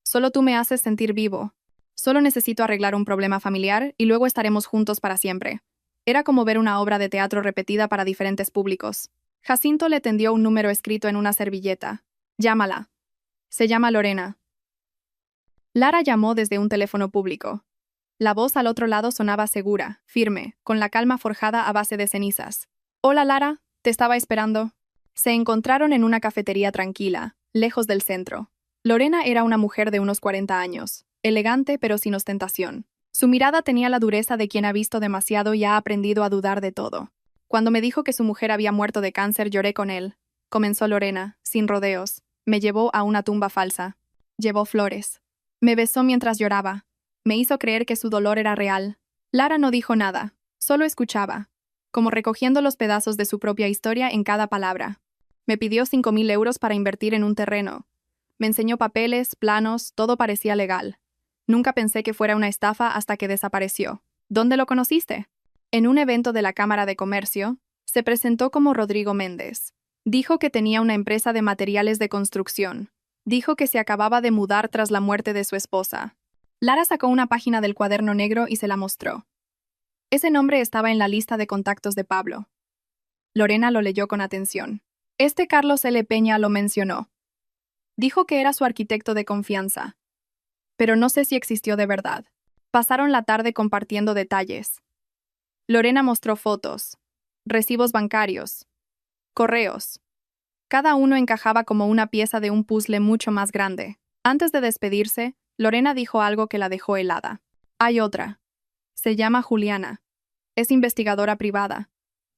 Solo tú me haces sentir vivo. Solo necesito arreglar un problema familiar y luego estaremos juntos para siempre. Era como ver una obra de teatro repetida para diferentes públicos. Jacinto le tendió un número escrito en una servilleta. Llámala. Se llama Lorena. Lara llamó desde un teléfono público. La voz al otro lado sonaba segura, firme, con la calma forjada a base de cenizas. Hola Lara, te estaba esperando. Se encontraron en una cafetería tranquila, lejos del centro. Lorena era una mujer de unos 40 años, elegante pero sin ostentación. Su mirada tenía la dureza de quien ha visto demasiado y ha aprendido a dudar de todo. Cuando me dijo que su mujer había muerto de cáncer, lloré con él. Comenzó Lorena, sin rodeos. Me llevó a una tumba falsa. Llevó flores. Me besó mientras lloraba. Me hizo creer que su dolor era real. Lara no dijo nada, solo escuchaba, como recogiendo los pedazos de su propia historia en cada palabra. Me pidió 5.000 euros para invertir en un terreno. Me enseñó papeles, planos, todo parecía legal. Nunca pensé que fuera una estafa hasta que desapareció. ¿Dónde lo conociste? En un evento de la Cámara de Comercio, se presentó como Rodrigo Méndez. Dijo que tenía una empresa de materiales de construcción. Dijo que se acababa de mudar tras la muerte de su esposa. Lara sacó una página del cuaderno negro y se la mostró. Ese nombre estaba en la lista de contactos de Pablo. Lorena lo leyó con atención. Este Carlos L. Peña lo mencionó. Dijo que era su arquitecto de confianza. Pero no sé si existió de verdad. Pasaron la tarde compartiendo detalles. Lorena mostró fotos, recibos bancarios, correos. Cada uno encajaba como una pieza de un puzzle mucho más grande. Antes de despedirse, Lorena dijo algo que la dejó helada. Hay otra. Se llama Juliana. Es investigadora privada.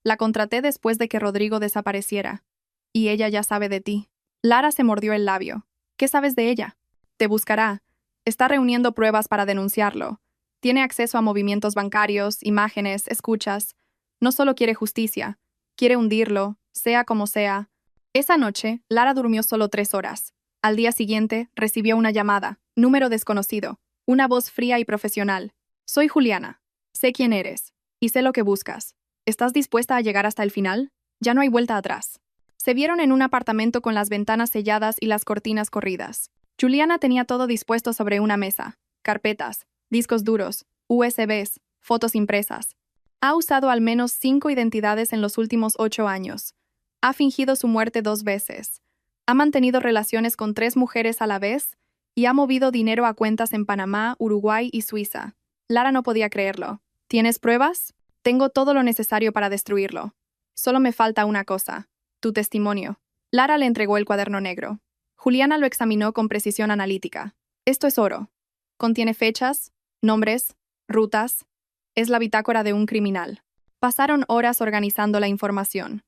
La contraté después de que Rodrigo desapareciera. Y ella ya sabe de ti. Lara se mordió el labio. ¿Qué sabes de ella? Te buscará. Está reuniendo pruebas para denunciarlo. Tiene acceso a movimientos bancarios, imágenes, escuchas. No solo quiere justicia, quiere hundirlo, sea como sea. Esa noche, Lara durmió solo 3 horas. Al día siguiente, recibió una llamada, número desconocido, una voz fría y profesional. Soy Juliana. Sé quién eres. Y sé lo que buscas. ¿Estás dispuesta a llegar hasta el final? Ya no hay vuelta atrás. Se vieron en un apartamento con las ventanas selladas y las cortinas corridas. Juliana tenía todo dispuesto sobre una mesa. Carpetas, discos duros, USBs, fotos impresas. Ha usado al menos 5 identidades en los últimos 8 años. Ha fingido su muerte 2 veces. Ha mantenido relaciones con 3 mujeres a la vez y ha movido dinero a cuentas en Panamá, Uruguay y Suiza. Lara no podía creerlo. ¿Tienes pruebas? Tengo todo lo necesario para destruirlo. Solo me falta una cosa. Tu testimonio. Lara le entregó el cuaderno negro. Juliana lo examinó con precisión analítica. Esto es oro. Contiene fechas, nombres, rutas. Es la bitácora de un criminal. Pasaron horas organizando la información.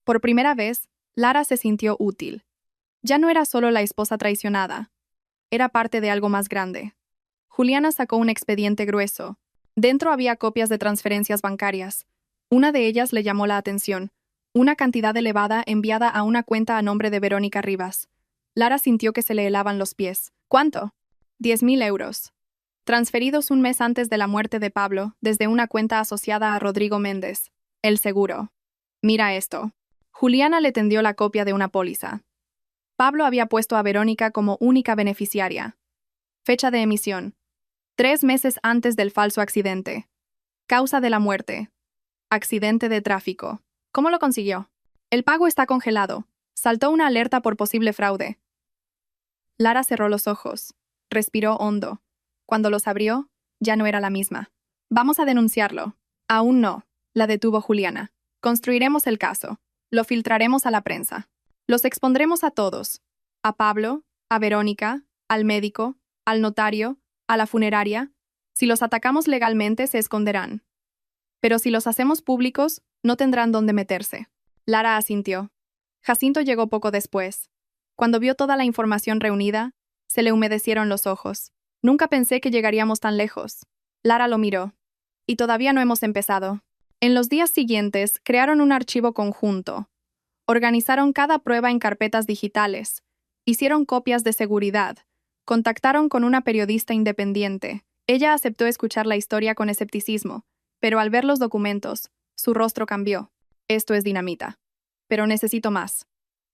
Por primera vez, Lara se sintió útil. Ya no era solo la esposa traicionada. Era parte de algo más grande. Juliana sacó un expediente grueso. Dentro había copias de transferencias bancarias. Una de ellas le llamó la atención. Una cantidad elevada enviada a una cuenta a nombre de Verónica Rivas. Lara sintió que se le helaban los pies. ¿Cuánto? 10.000 euros. Transferidos un mes antes de la muerte de Pablo, desde una cuenta asociada a Rodrigo Méndez. El seguro. Mira esto. Juliana le tendió la copia de una póliza. Pablo había puesto a Verónica como única beneficiaria. Fecha de emisión. 3 meses antes del falso accidente. Causa de la muerte. Accidente de tráfico. ¿Cómo lo consiguió? El pago está congelado. Saltó una alerta por posible fraude. Lara cerró los ojos. Respiró hondo. Cuando los abrió, ya no era la misma. Vamos a denunciarlo. Aún no, la detuvo Juliana. Construiremos el caso. Lo filtraremos a la prensa. Los expondremos a todos. A Pablo, a Verónica, al médico, al notario, a la funeraria. Si los atacamos legalmente, se esconderán. Pero si los hacemos públicos, no tendrán dónde meterse. Lara asintió. Jacinto llegó poco después. Cuando vio toda la información reunida, se le humedecieron los ojos. Nunca pensé que llegaríamos tan lejos. Lara lo miró. Y todavía no hemos empezado. En los días siguientes, crearon un archivo conjunto. Organizaron cada prueba en carpetas digitales. Hicieron copias de seguridad. Contactaron con una periodista independiente. Ella aceptó escuchar la historia con escepticismo, pero al ver los documentos, su rostro cambió. Esto es dinamita. Pero necesito más.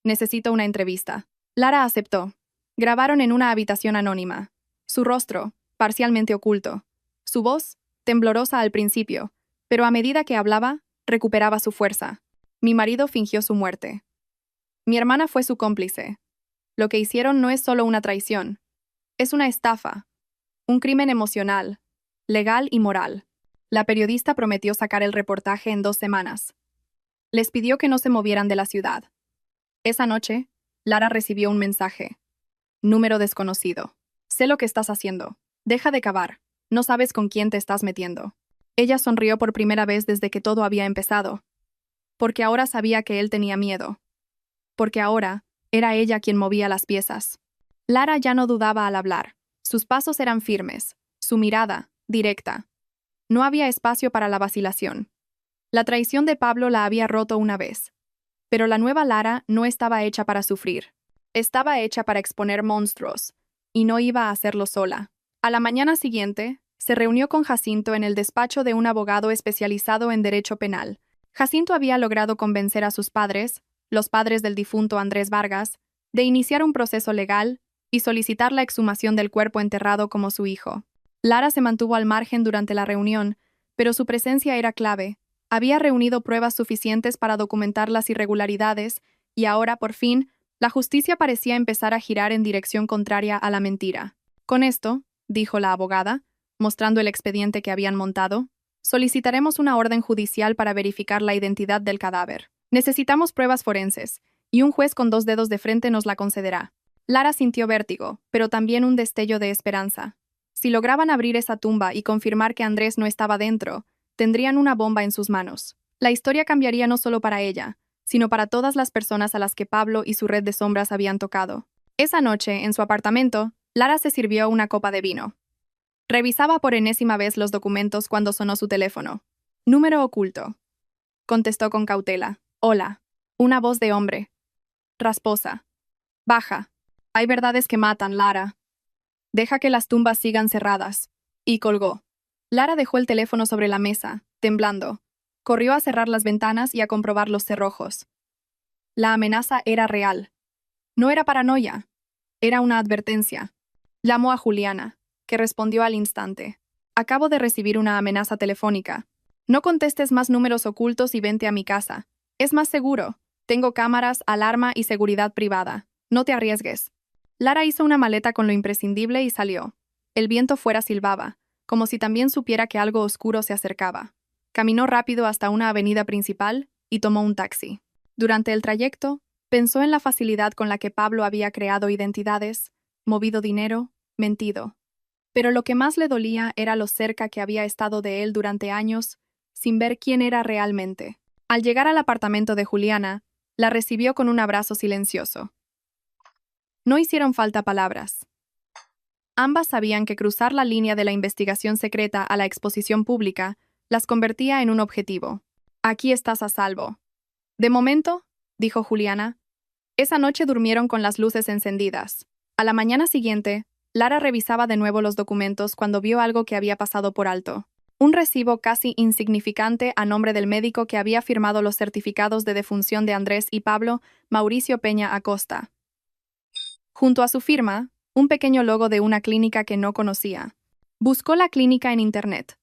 Necesito una entrevista. Lara aceptó. Grabaron en una habitación anónima. Su rostro, parcialmente oculto. Su voz, temblorosa al principio, pero a medida que hablaba, recuperaba su fuerza. Mi marido fingió su muerte. Mi hermana fue su cómplice. Lo que hicieron no es solo una traición. Es una estafa. Un crimen emocional, legal y moral. La periodista prometió sacar el reportaje en 2 semanas. Les pidió que no se movieran de la ciudad. Esa noche, Lara recibió un mensaje. Número desconocido. Sé lo que estás haciendo. Deja de cavar. No sabes con quién te estás metiendo. Ella sonrió por primera vez desde que todo había empezado. Porque ahora sabía que él tenía miedo. Porque ahora, era ella quien movía las piezas. Lara ya no dudaba al hablar. Sus pasos eran firmes, su mirada, directa. No había espacio para la vacilación. La traición de Pablo la había roto una vez. Pero la nueva Lara no estaba hecha para sufrir. Estaba hecha para exponer monstruos, y no iba a hacerlo sola. A la mañana siguiente, se reunió con Jacinto en el despacho de un abogado especializado en derecho penal. Jacinto había logrado convencer a sus padres, los padres del difunto Andrés Vargas, de iniciar un proceso legal y solicitar la exhumación del cuerpo enterrado como su hijo. Lara se mantuvo al margen durante la reunión, pero su presencia era clave. Había reunido pruebas suficientes para documentar las irregularidades y ahora, por fin, la justicia parecía empezar a girar en dirección contraria a la mentira. Con esto, dijo la abogada, mostrando el expediente que habían montado, solicitaremos una orden judicial para verificar la identidad del cadáver. Necesitamos pruebas forenses, y un juez con 2 dedos de frente nos la concederá. Lara sintió vértigo, pero también un destello de esperanza. Si lograban abrir esa tumba y confirmar que Andrés no estaba dentro, tendrían una bomba en sus manos. La historia cambiaría no solo para ella, sino para todas las personas a las que Pablo y su red de sombras habían tocado. Esa noche, en su apartamento, Lara se sirvió una copa de vino. Revisaba por enésima vez los documentos cuando sonó su teléfono. Número oculto. Contestó con cautela. Hola. Una voz de hombre. Rasposa. Baja. Hay verdades que matan, Lara. Deja que las tumbas sigan cerradas. Y colgó. Lara dejó el teléfono sobre la mesa, temblando. Corrió a cerrar las ventanas y a comprobar los cerrojos. La amenaza era real. No era paranoia. Era una advertencia. Llamó a Juliana, que respondió al instante. Acabo de recibir una amenaza telefónica. No contestes más números ocultos y vente a mi casa. Es más seguro. Tengo cámaras, alarma y seguridad privada. No te arriesgues. Lara hizo una maleta con lo imprescindible y salió. El viento fuera silbaba, como si también supiera que algo oscuro se acercaba. Caminó rápido hasta una avenida principal y tomó un taxi. Durante el trayecto, pensó en la facilidad con la que Pablo había creado identidades, movido dinero, mentido. Pero lo que más le dolía era lo cerca que había estado de él durante años, sin ver quién era realmente. Al llegar al apartamento de Juliana, la recibió con un abrazo silencioso. No hicieron falta palabras. Ambas sabían que cruzar la línea de la investigación secreta a la exposición pública las convertía en un objetivo. Aquí estás a salvo. De momento, dijo Juliana. Esa noche durmieron con las luces encendidas. A la mañana siguiente, Lara revisaba de nuevo los documentos cuando vio algo que había pasado por alto. Un recibo casi insignificante a nombre del médico que había firmado los certificados de defunción de Andrés y Pablo, Mauricio Peña Acosta. Junto a su firma, un pequeño logo de una clínica que no conocía. Buscó la clínica en Internet.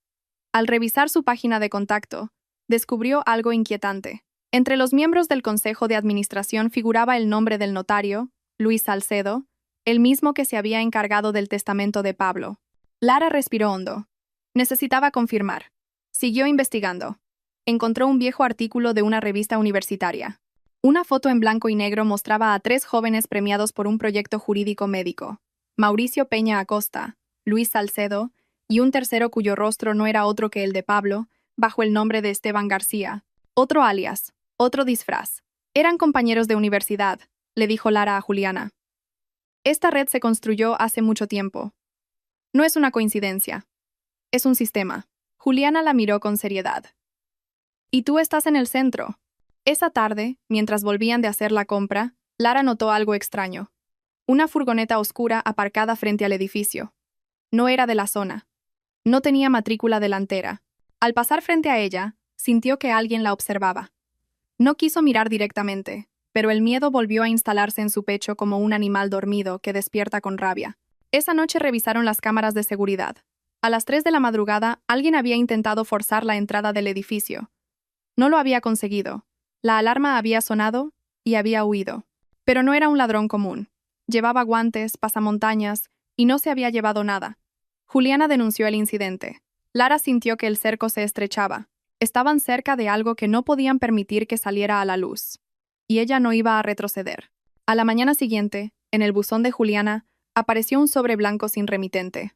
Al revisar su página de contacto, descubrió algo inquietante. Entre los miembros del Consejo de Administración figuraba el nombre del notario, Luis Salcedo, el mismo que se había encargado del testamento de Pablo. Lara respiró hondo. Necesitaba confirmar. Siguió investigando. Encontró un viejo artículo de una revista universitaria. Una foto en blanco y negro mostraba a 3 jóvenes premiados por un proyecto jurídico médico. Mauricio Peña Acosta, Luis Salcedo, y un tercero cuyo rostro no era otro que el de Pablo, bajo el nombre de Esteban García. Otro alias, otro disfraz. Eran compañeros de universidad, le dijo Lara a Juliana. Esta red se construyó hace mucho tiempo. No es una coincidencia. Es un sistema. Juliana la miró con seriedad. ¿Y tú estás en el centro? Esa tarde, mientras volvían de hacer la compra, Lara notó algo extraño. Una furgoneta oscura aparcada frente al edificio. No era de la zona. No tenía matrícula delantera. Al pasar frente a ella, sintió que alguien la observaba. No quiso mirar directamente, pero el miedo volvió a instalarse en su pecho como un animal dormido que despierta con rabia. Esa noche revisaron las cámaras de seguridad. A las 3 de la madrugada, alguien había intentado forzar la entrada del edificio. No lo había conseguido. La alarma había sonado y había huido. Pero no era un ladrón común. Llevaba guantes, pasamontañas, y no se había llevado nada. Juliana denunció el incidente. Lara sintió que el cerco se estrechaba. Estaban cerca de algo que no podían permitir que saliera a la luz. Y ella no iba a retroceder. A la mañana siguiente, en el buzón de Juliana, apareció un sobre blanco sin remitente.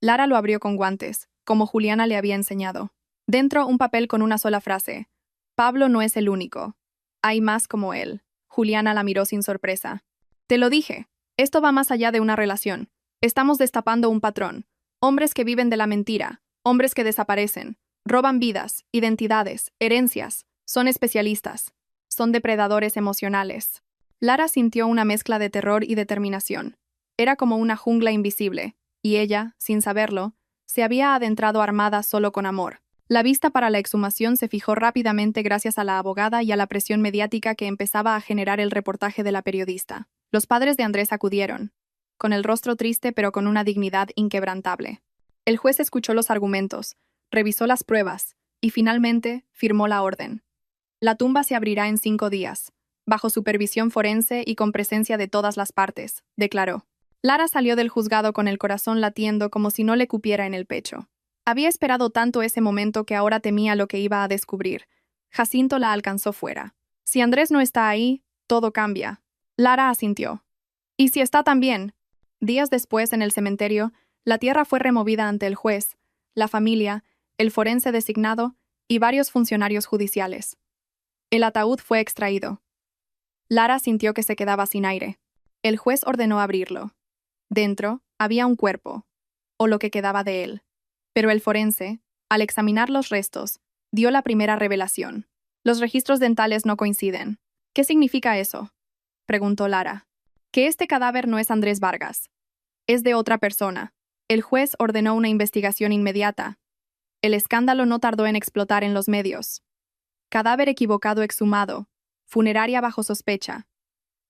Lara lo abrió con guantes, como Juliana le había enseñado. Dentro, un papel con una sola frase. Pablo no es el único. Hay más como él. Juliana la miró sin sorpresa. Te lo dije. Esto va más allá de una relación. Estamos destapando un patrón. Hombres que viven de la mentira. Hombres que desaparecen. Roban vidas, identidades, herencias. Son especialistas. Son depredadores emocionales. Lara sintió una mezcla de terror y determinación. Era como una jungla invisible, y ella, sin saberlo, se había adentrado armada solo con amor. La vista para la exhumación se fijó rápidamente gracias a la abogada y a la presión mediática que empezaba a generar el reportaje de la periodista. Los padres de Andrés acudieron, con el rostro triste pero con una dignidad inquebrantable. El juez escuchó los argumentos, revisó las pruebas y finalmente firmó la orden. La tumba se abrirá en 5 días, bajo supervisión forense y con presencia de todas las partes, declaró. Lara salió del juzgado con el corazón latiendo como si no le cupiera en el pecho. Había esperado tanto ese momento que ahora temía lo que iba a descubrir. Jacinto la alcanzó fuera. Si Andrés no está ahí, todo cambia. Lara asintió. ¿Y si está también? Días después, en el cementerio, la tierra fue removida ante el juez, la familia, el forense designado y varios funcionarios judiciales. El ataúd fue extraído. Lara sintió que se quedaba sin aire. El juez ordenó abrirlo. Dentro había un cuerpo, o lo que quedaba de él. Pero el forense, al examinar los restos, dio la primera revelación. Los registros dentales no coinciden. ¿Qué significa eso?, preguntó Lara. Que este cadáver no es Andrés Vargas. Es de otra persona. El juez ordenó una investigación inmediata. El escándalo no tardó en explotar en los medios. Cadáver equivocado exhumado. Funeraria bajo sospecha.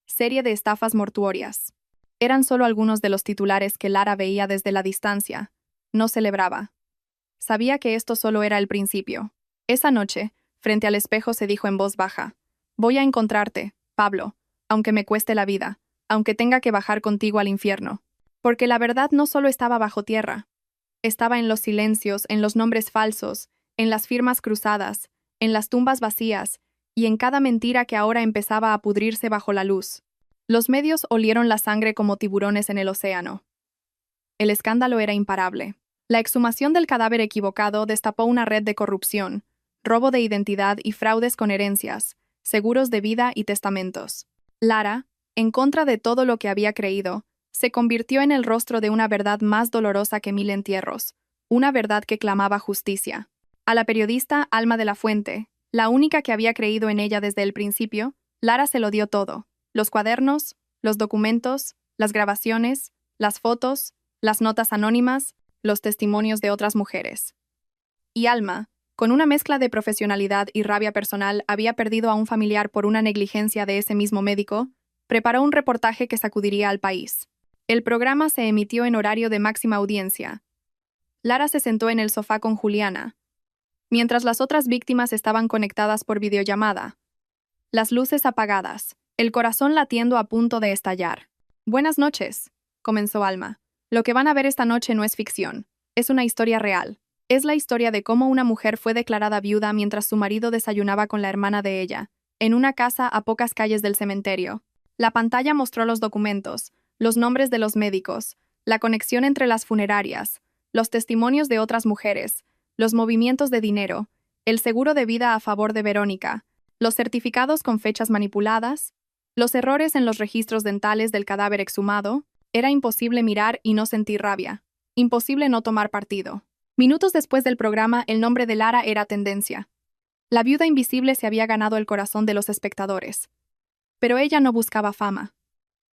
Serie de estafas mortuorias. Eran solo algunos de los titulares que Lara veía desde la distancia. No celebraba. Sabía que esto solo era el principio. Esa noche, frente al espejo se dijo en voz baja: «Voy a encontrarte, Pablo, aunque me cueste la vida, aunque tenga que bajar contigo al infierno». Porque la verdad no solo estaba bajo tierra. Estaba en los silencios, en los nombres falsos, en las firmas cruzadas, en las tumbas vacías, y en cada mentira que ahora empezaba a pudrirse bajo la luz. Los medios olieron la sangre como tiburones en el océano. El escándalo era imparable. La exhumación del cadáver equivocado destapó una red de corrupción, robo de identidad y fraudes con herencias, seguros de vida y testamentos. Lara, en contra de todo lo que había creído, se convirtió en el rostro de una verdad más dolorosa que 1000 entierros, una verdad que clamaba justicia. A la periodista Alma de la Fuente, la única que había creído en ella desde el principio, Lara se lo dio todo: los cuadernos, los documentos, las grabaciones, las fotos, las notas anónimas, los testimonios de otras mujeres. Y Alma, con una mezcla de profesionalidad y rabia personal, había perdido a un familiar por una negligencia de ese mismo médico, preparó un reportaje que sacudiría al país. El programa se emitió en horario de máxima audiencia. Lara se sentó en el sofá con Juliana, mientras las otras víctimas estaban conectadas por videollamada. Las luces apagadas, el corazón latiendo a punto de estallar. «Buenas noches», comenzó Alma. «Lo que van a ver esta noche no es ficción. Es una historia real. Es la historia de cómo una mujer fue declarada viuda mientras su marido desayunaba con la hermana de ella, en una casa a pocas calles del cementerio. La pantalla mostró los documentos, los nombres de los médicos, la conexión entre las funerarias, los testimonios de otras mujeres, los movimientos de dinero, el seguro de vida a favor de Verónica, los certificados con fechas manipuladas, los errores en los registros dentales del cadáver exhumado. Era imposible mirar y no sentir rabia. Imposible no tomar partido. Minutos después del programa, el nombre de Lara era tendencia. La viuda invisible se había ganado el corazón de los espectadores. Pero ella no buscaba fama.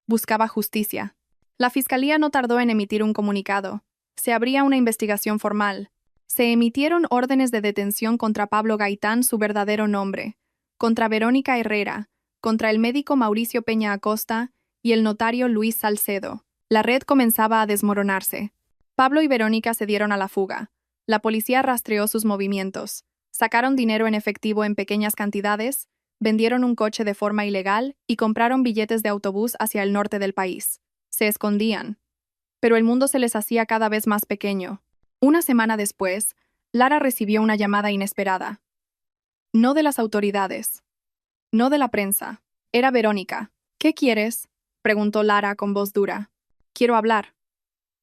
Buscaba justicia. La fiscalía no tardó en emitir un comunicado. Se abría una investigación formal. Se emitieron órdenes de detención contra Pablo Gaitán, su verdadero nombre, contra Verónica Herrera, contra el médico Mauricio Peña Acosta y el notario Luis Salcedo. La red comenzaba a desmoronarse. Pablo y Verónica se dieron a la fuga. La policía rastreó sus movimientos. Sacaron dinero en efectivo en pequeñas cantidades, vendieron un coche de forma ilegal y compraron billetes de autobús hacia el norte del país. Se escondían. Pero el mundo se les hacía cada vez más pequeño. Una semana después, Lara recibió una llamada inesperada. No de las autoridades. No de la prensa. Era Verónica. ¿Qué quieres?, preguntó Lara con voz dura. Quiero hablar.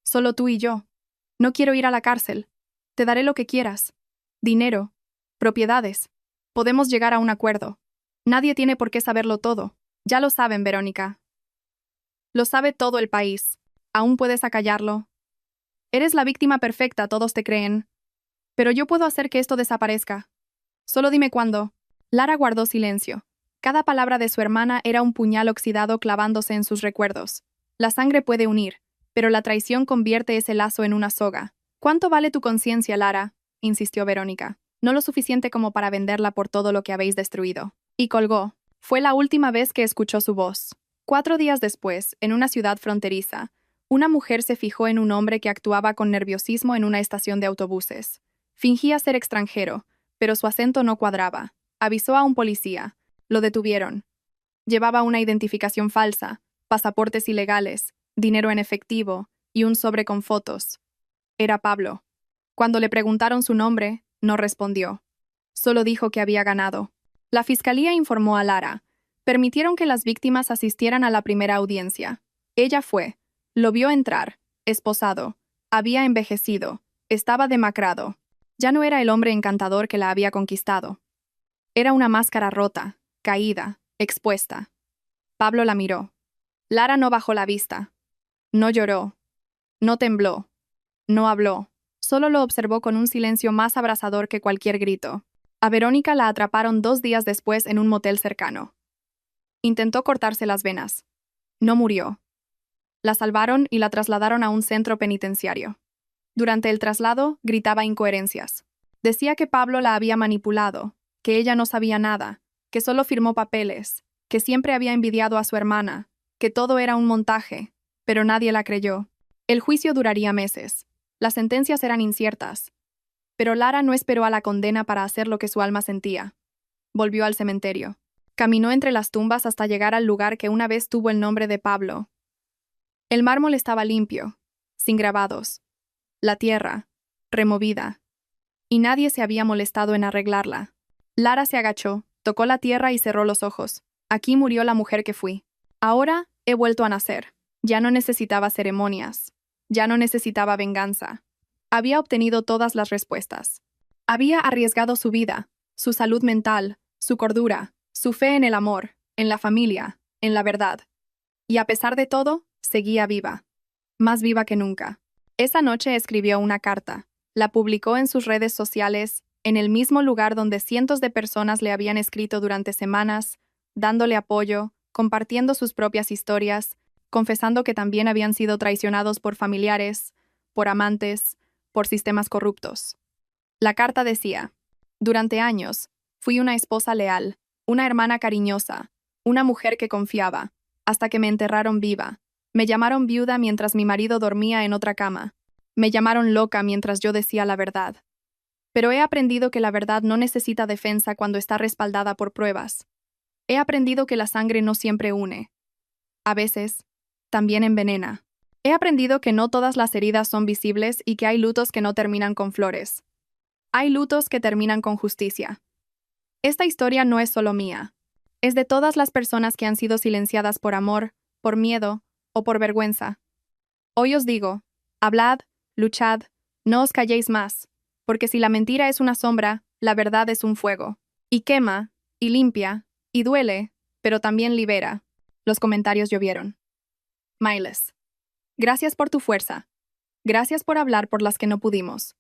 Solo tú y yo. No quiero ir a la cárcel. Te daré lo que quieras. Dinero. Propiedades. Podemos llegar a un acuerdo. Nadie tiene por qué saberlo todo. Ya lo saben, Verónica. Lo sabe todo el país. ¿Aún puedes acallarlo? Eres la víctima perfecta, todos te creen. Pero yo puedo hacer que esto desaparezca. Solo dime cuándo. Lara guardó silencio. Cada palabra de su hermana era un puñal oxidado clavándose en sus recuerdos. La sangre puede unir, pero la traición convierte ese lazo en una soga. ¿Cuánto vale tu conciencia, Lara?, insistió Verónica. No lo suficiente como para venderla por todo lo que habéis destruido. Y colgó. Fue la última vez que escuchó su voz. 4 días después, en una ciudad fronteriza, una mujer se fijó en un hombre que actuaba con nerviosismo en una estación de autobuses. Fingía ser extranjero, pero su acento no cuadraba. Avisó a un policía. Lo detuvieron. Llevaba una identificación falsa, pasaportes ilegales, dinero en efectivo y un sobre con fotos. Era Pablo. Cuando le preguntaron su nombre, no respondió. Solo dijo que había ganado. La fiscalía informó a Lara. Permitieron que las víctimas asistieran a la primera audiencia. Ella fue. Lo vio entrar, esposado. Había envejecido. Estaba demacrado. Ya no era el hombre encantador que la había conquistado. Era una máscara rota, caída, expuesta. Pablo la miró. Lara no bajó la vista. No lloró. No tembló. No habló. Solo lo observó con un silencio más abrasador que cualquier grito. A Verónica la atraparon 2 días después en un motel cercano. Intentó cortarse las venas. No murió. La salvaron y la trasladaron a un centro penitenciario. Durante el traslado, gritaba incoherencias. Decía que Pablo la había manipulado, que ella no sabía nada, que solo firmó papeles, que siempre había envidiado a su hermana, que todo era un montaje, pero nadie la creyó. El juicio duraría meses. Las sentencias eran inciertas. Pero Lara no esperó a la condena para hacer lo que su alma sentía. Volvió al cementerio. Caminó entre las tumbas hasta llegar al lugar que una vez tuvo el nombre de Pablo. El mármol estaba limpio, sin grabados. La tierra, removida. Y nadie se había molestado en arreglarla. Lara se agachó, tocó la tierra y cerró los ojos. Aquí murió la mujer que fui. Ahora he vuelto a nacer. Ya no necesitaba ceremonias. Ya no necesitaba venganza. Había obtenido todas las respuestas. Había arriesgado su vida, su salud mental, su cordura, su fe en el amor, en la familia, en la verdad. Y a pesar de todo, seguía viva. Más viva que nunca. Esa noche escribió una carta. La publicó en sus redes sociales, en el mismo lugar donde cientos de personas le habían escrito durante semanas, dándole apoyo, compartiendo sus propias historias, confesando que también habían sido traicionados por familiares, por amantes, por sistemas corruptos. La carta decía: durante años, fui una esposa leal, una hermana cariñosa, una mujer que confiaba, hasta que me enterraron viva. Me llamaron viuda mientras mi marido dormía en otra cama. Me llamaron loca mientras yo decía la verdad. Pero he aprendido que la verdad no necesita defensa cuando está respaldada por pruebas. He aprendido que la sangre no siempre une. A veces, también envenena. He aprendido que no todas las heridas son visibles y que hay lutos que no terminan con flores. Hay lutos que terminan con justicia. Esta historia no es solo mía. Es de todas las personas que han sido silenciadas por amor, por miedo o por vergüenza. Hoy os digo, hablad, luchad, no os calléis más, porque si la mentira es una sombra, la verdad es un fuego, y quema, y limpia, y duele, pero también libera. Los comentarios llovieron. Miles. Gracias por tu fuerza. Gracias por hablar por las que no pudimos.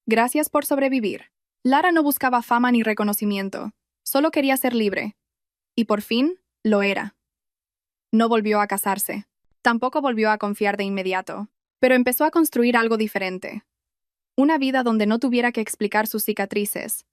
Gracias por sobrevivir. Lara no buscaba fama ni reconocimiento, solo quería ser libre. Y por fin, lo era. No volvió a casarse. Tampoco volvió a confiar de inmediato, pero empezó a construir algo diferente. Una vida donde no tuviera que explicar sus cicatrices,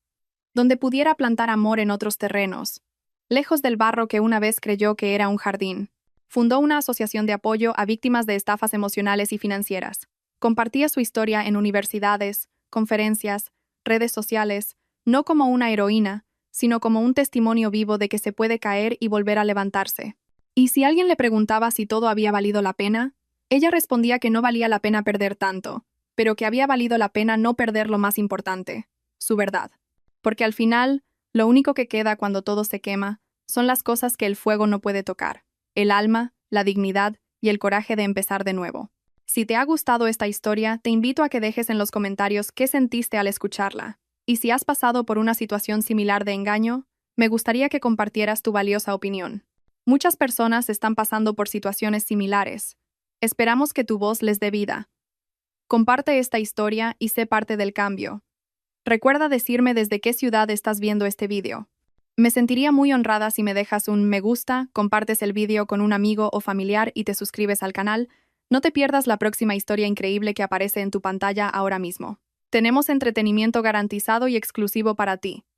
donde pudiera plantar amor en otros terrenos, lejos del barro que una vez creyó que era un jardín. Fundó una asociación de apoyo a víctimas de estafas emocionales y financieras. Compartía su historia en universidades, conferencias, redes sociales, no como una heroína, sino como un testimonio vivo de que se puede caer y volver a levantarse. Y si alguien le preguntaba si todo había valido la pena, ella respondía que no valía la pena perder tanto, pero que había valido la pena no perder lo más importante, su verdad. Porque al final, lo único que queda cuando todo se quema son las cosas que el fuego no puede tocar: el alma, la dignidad y el coraje de empezar de nuevo. Si te ha gustado esta historia, te invito a que dejes en los comentarios qué sentiste al escucharla. Y si has pasado por una situación similar de engaño, me gustaría que compartieras tu valiosa opinión. Muchas personas están pasando por situaciones similares. Esperamos que tu voz les dé vida. Comparte esta historia y sé parte del cambio. Recuerda decirme desde qué ciudad estás viendo este vídeo. Me sentiría muy honrada si me dejas un me gusta, compartes el vídeo con un amigo o familiar y te suscribes al canal. No te pierdas la próxima historia increíble que aparece en tu pantalla ahora mismo. Tenemos entretenimiento garantizado y exclusivo para ti.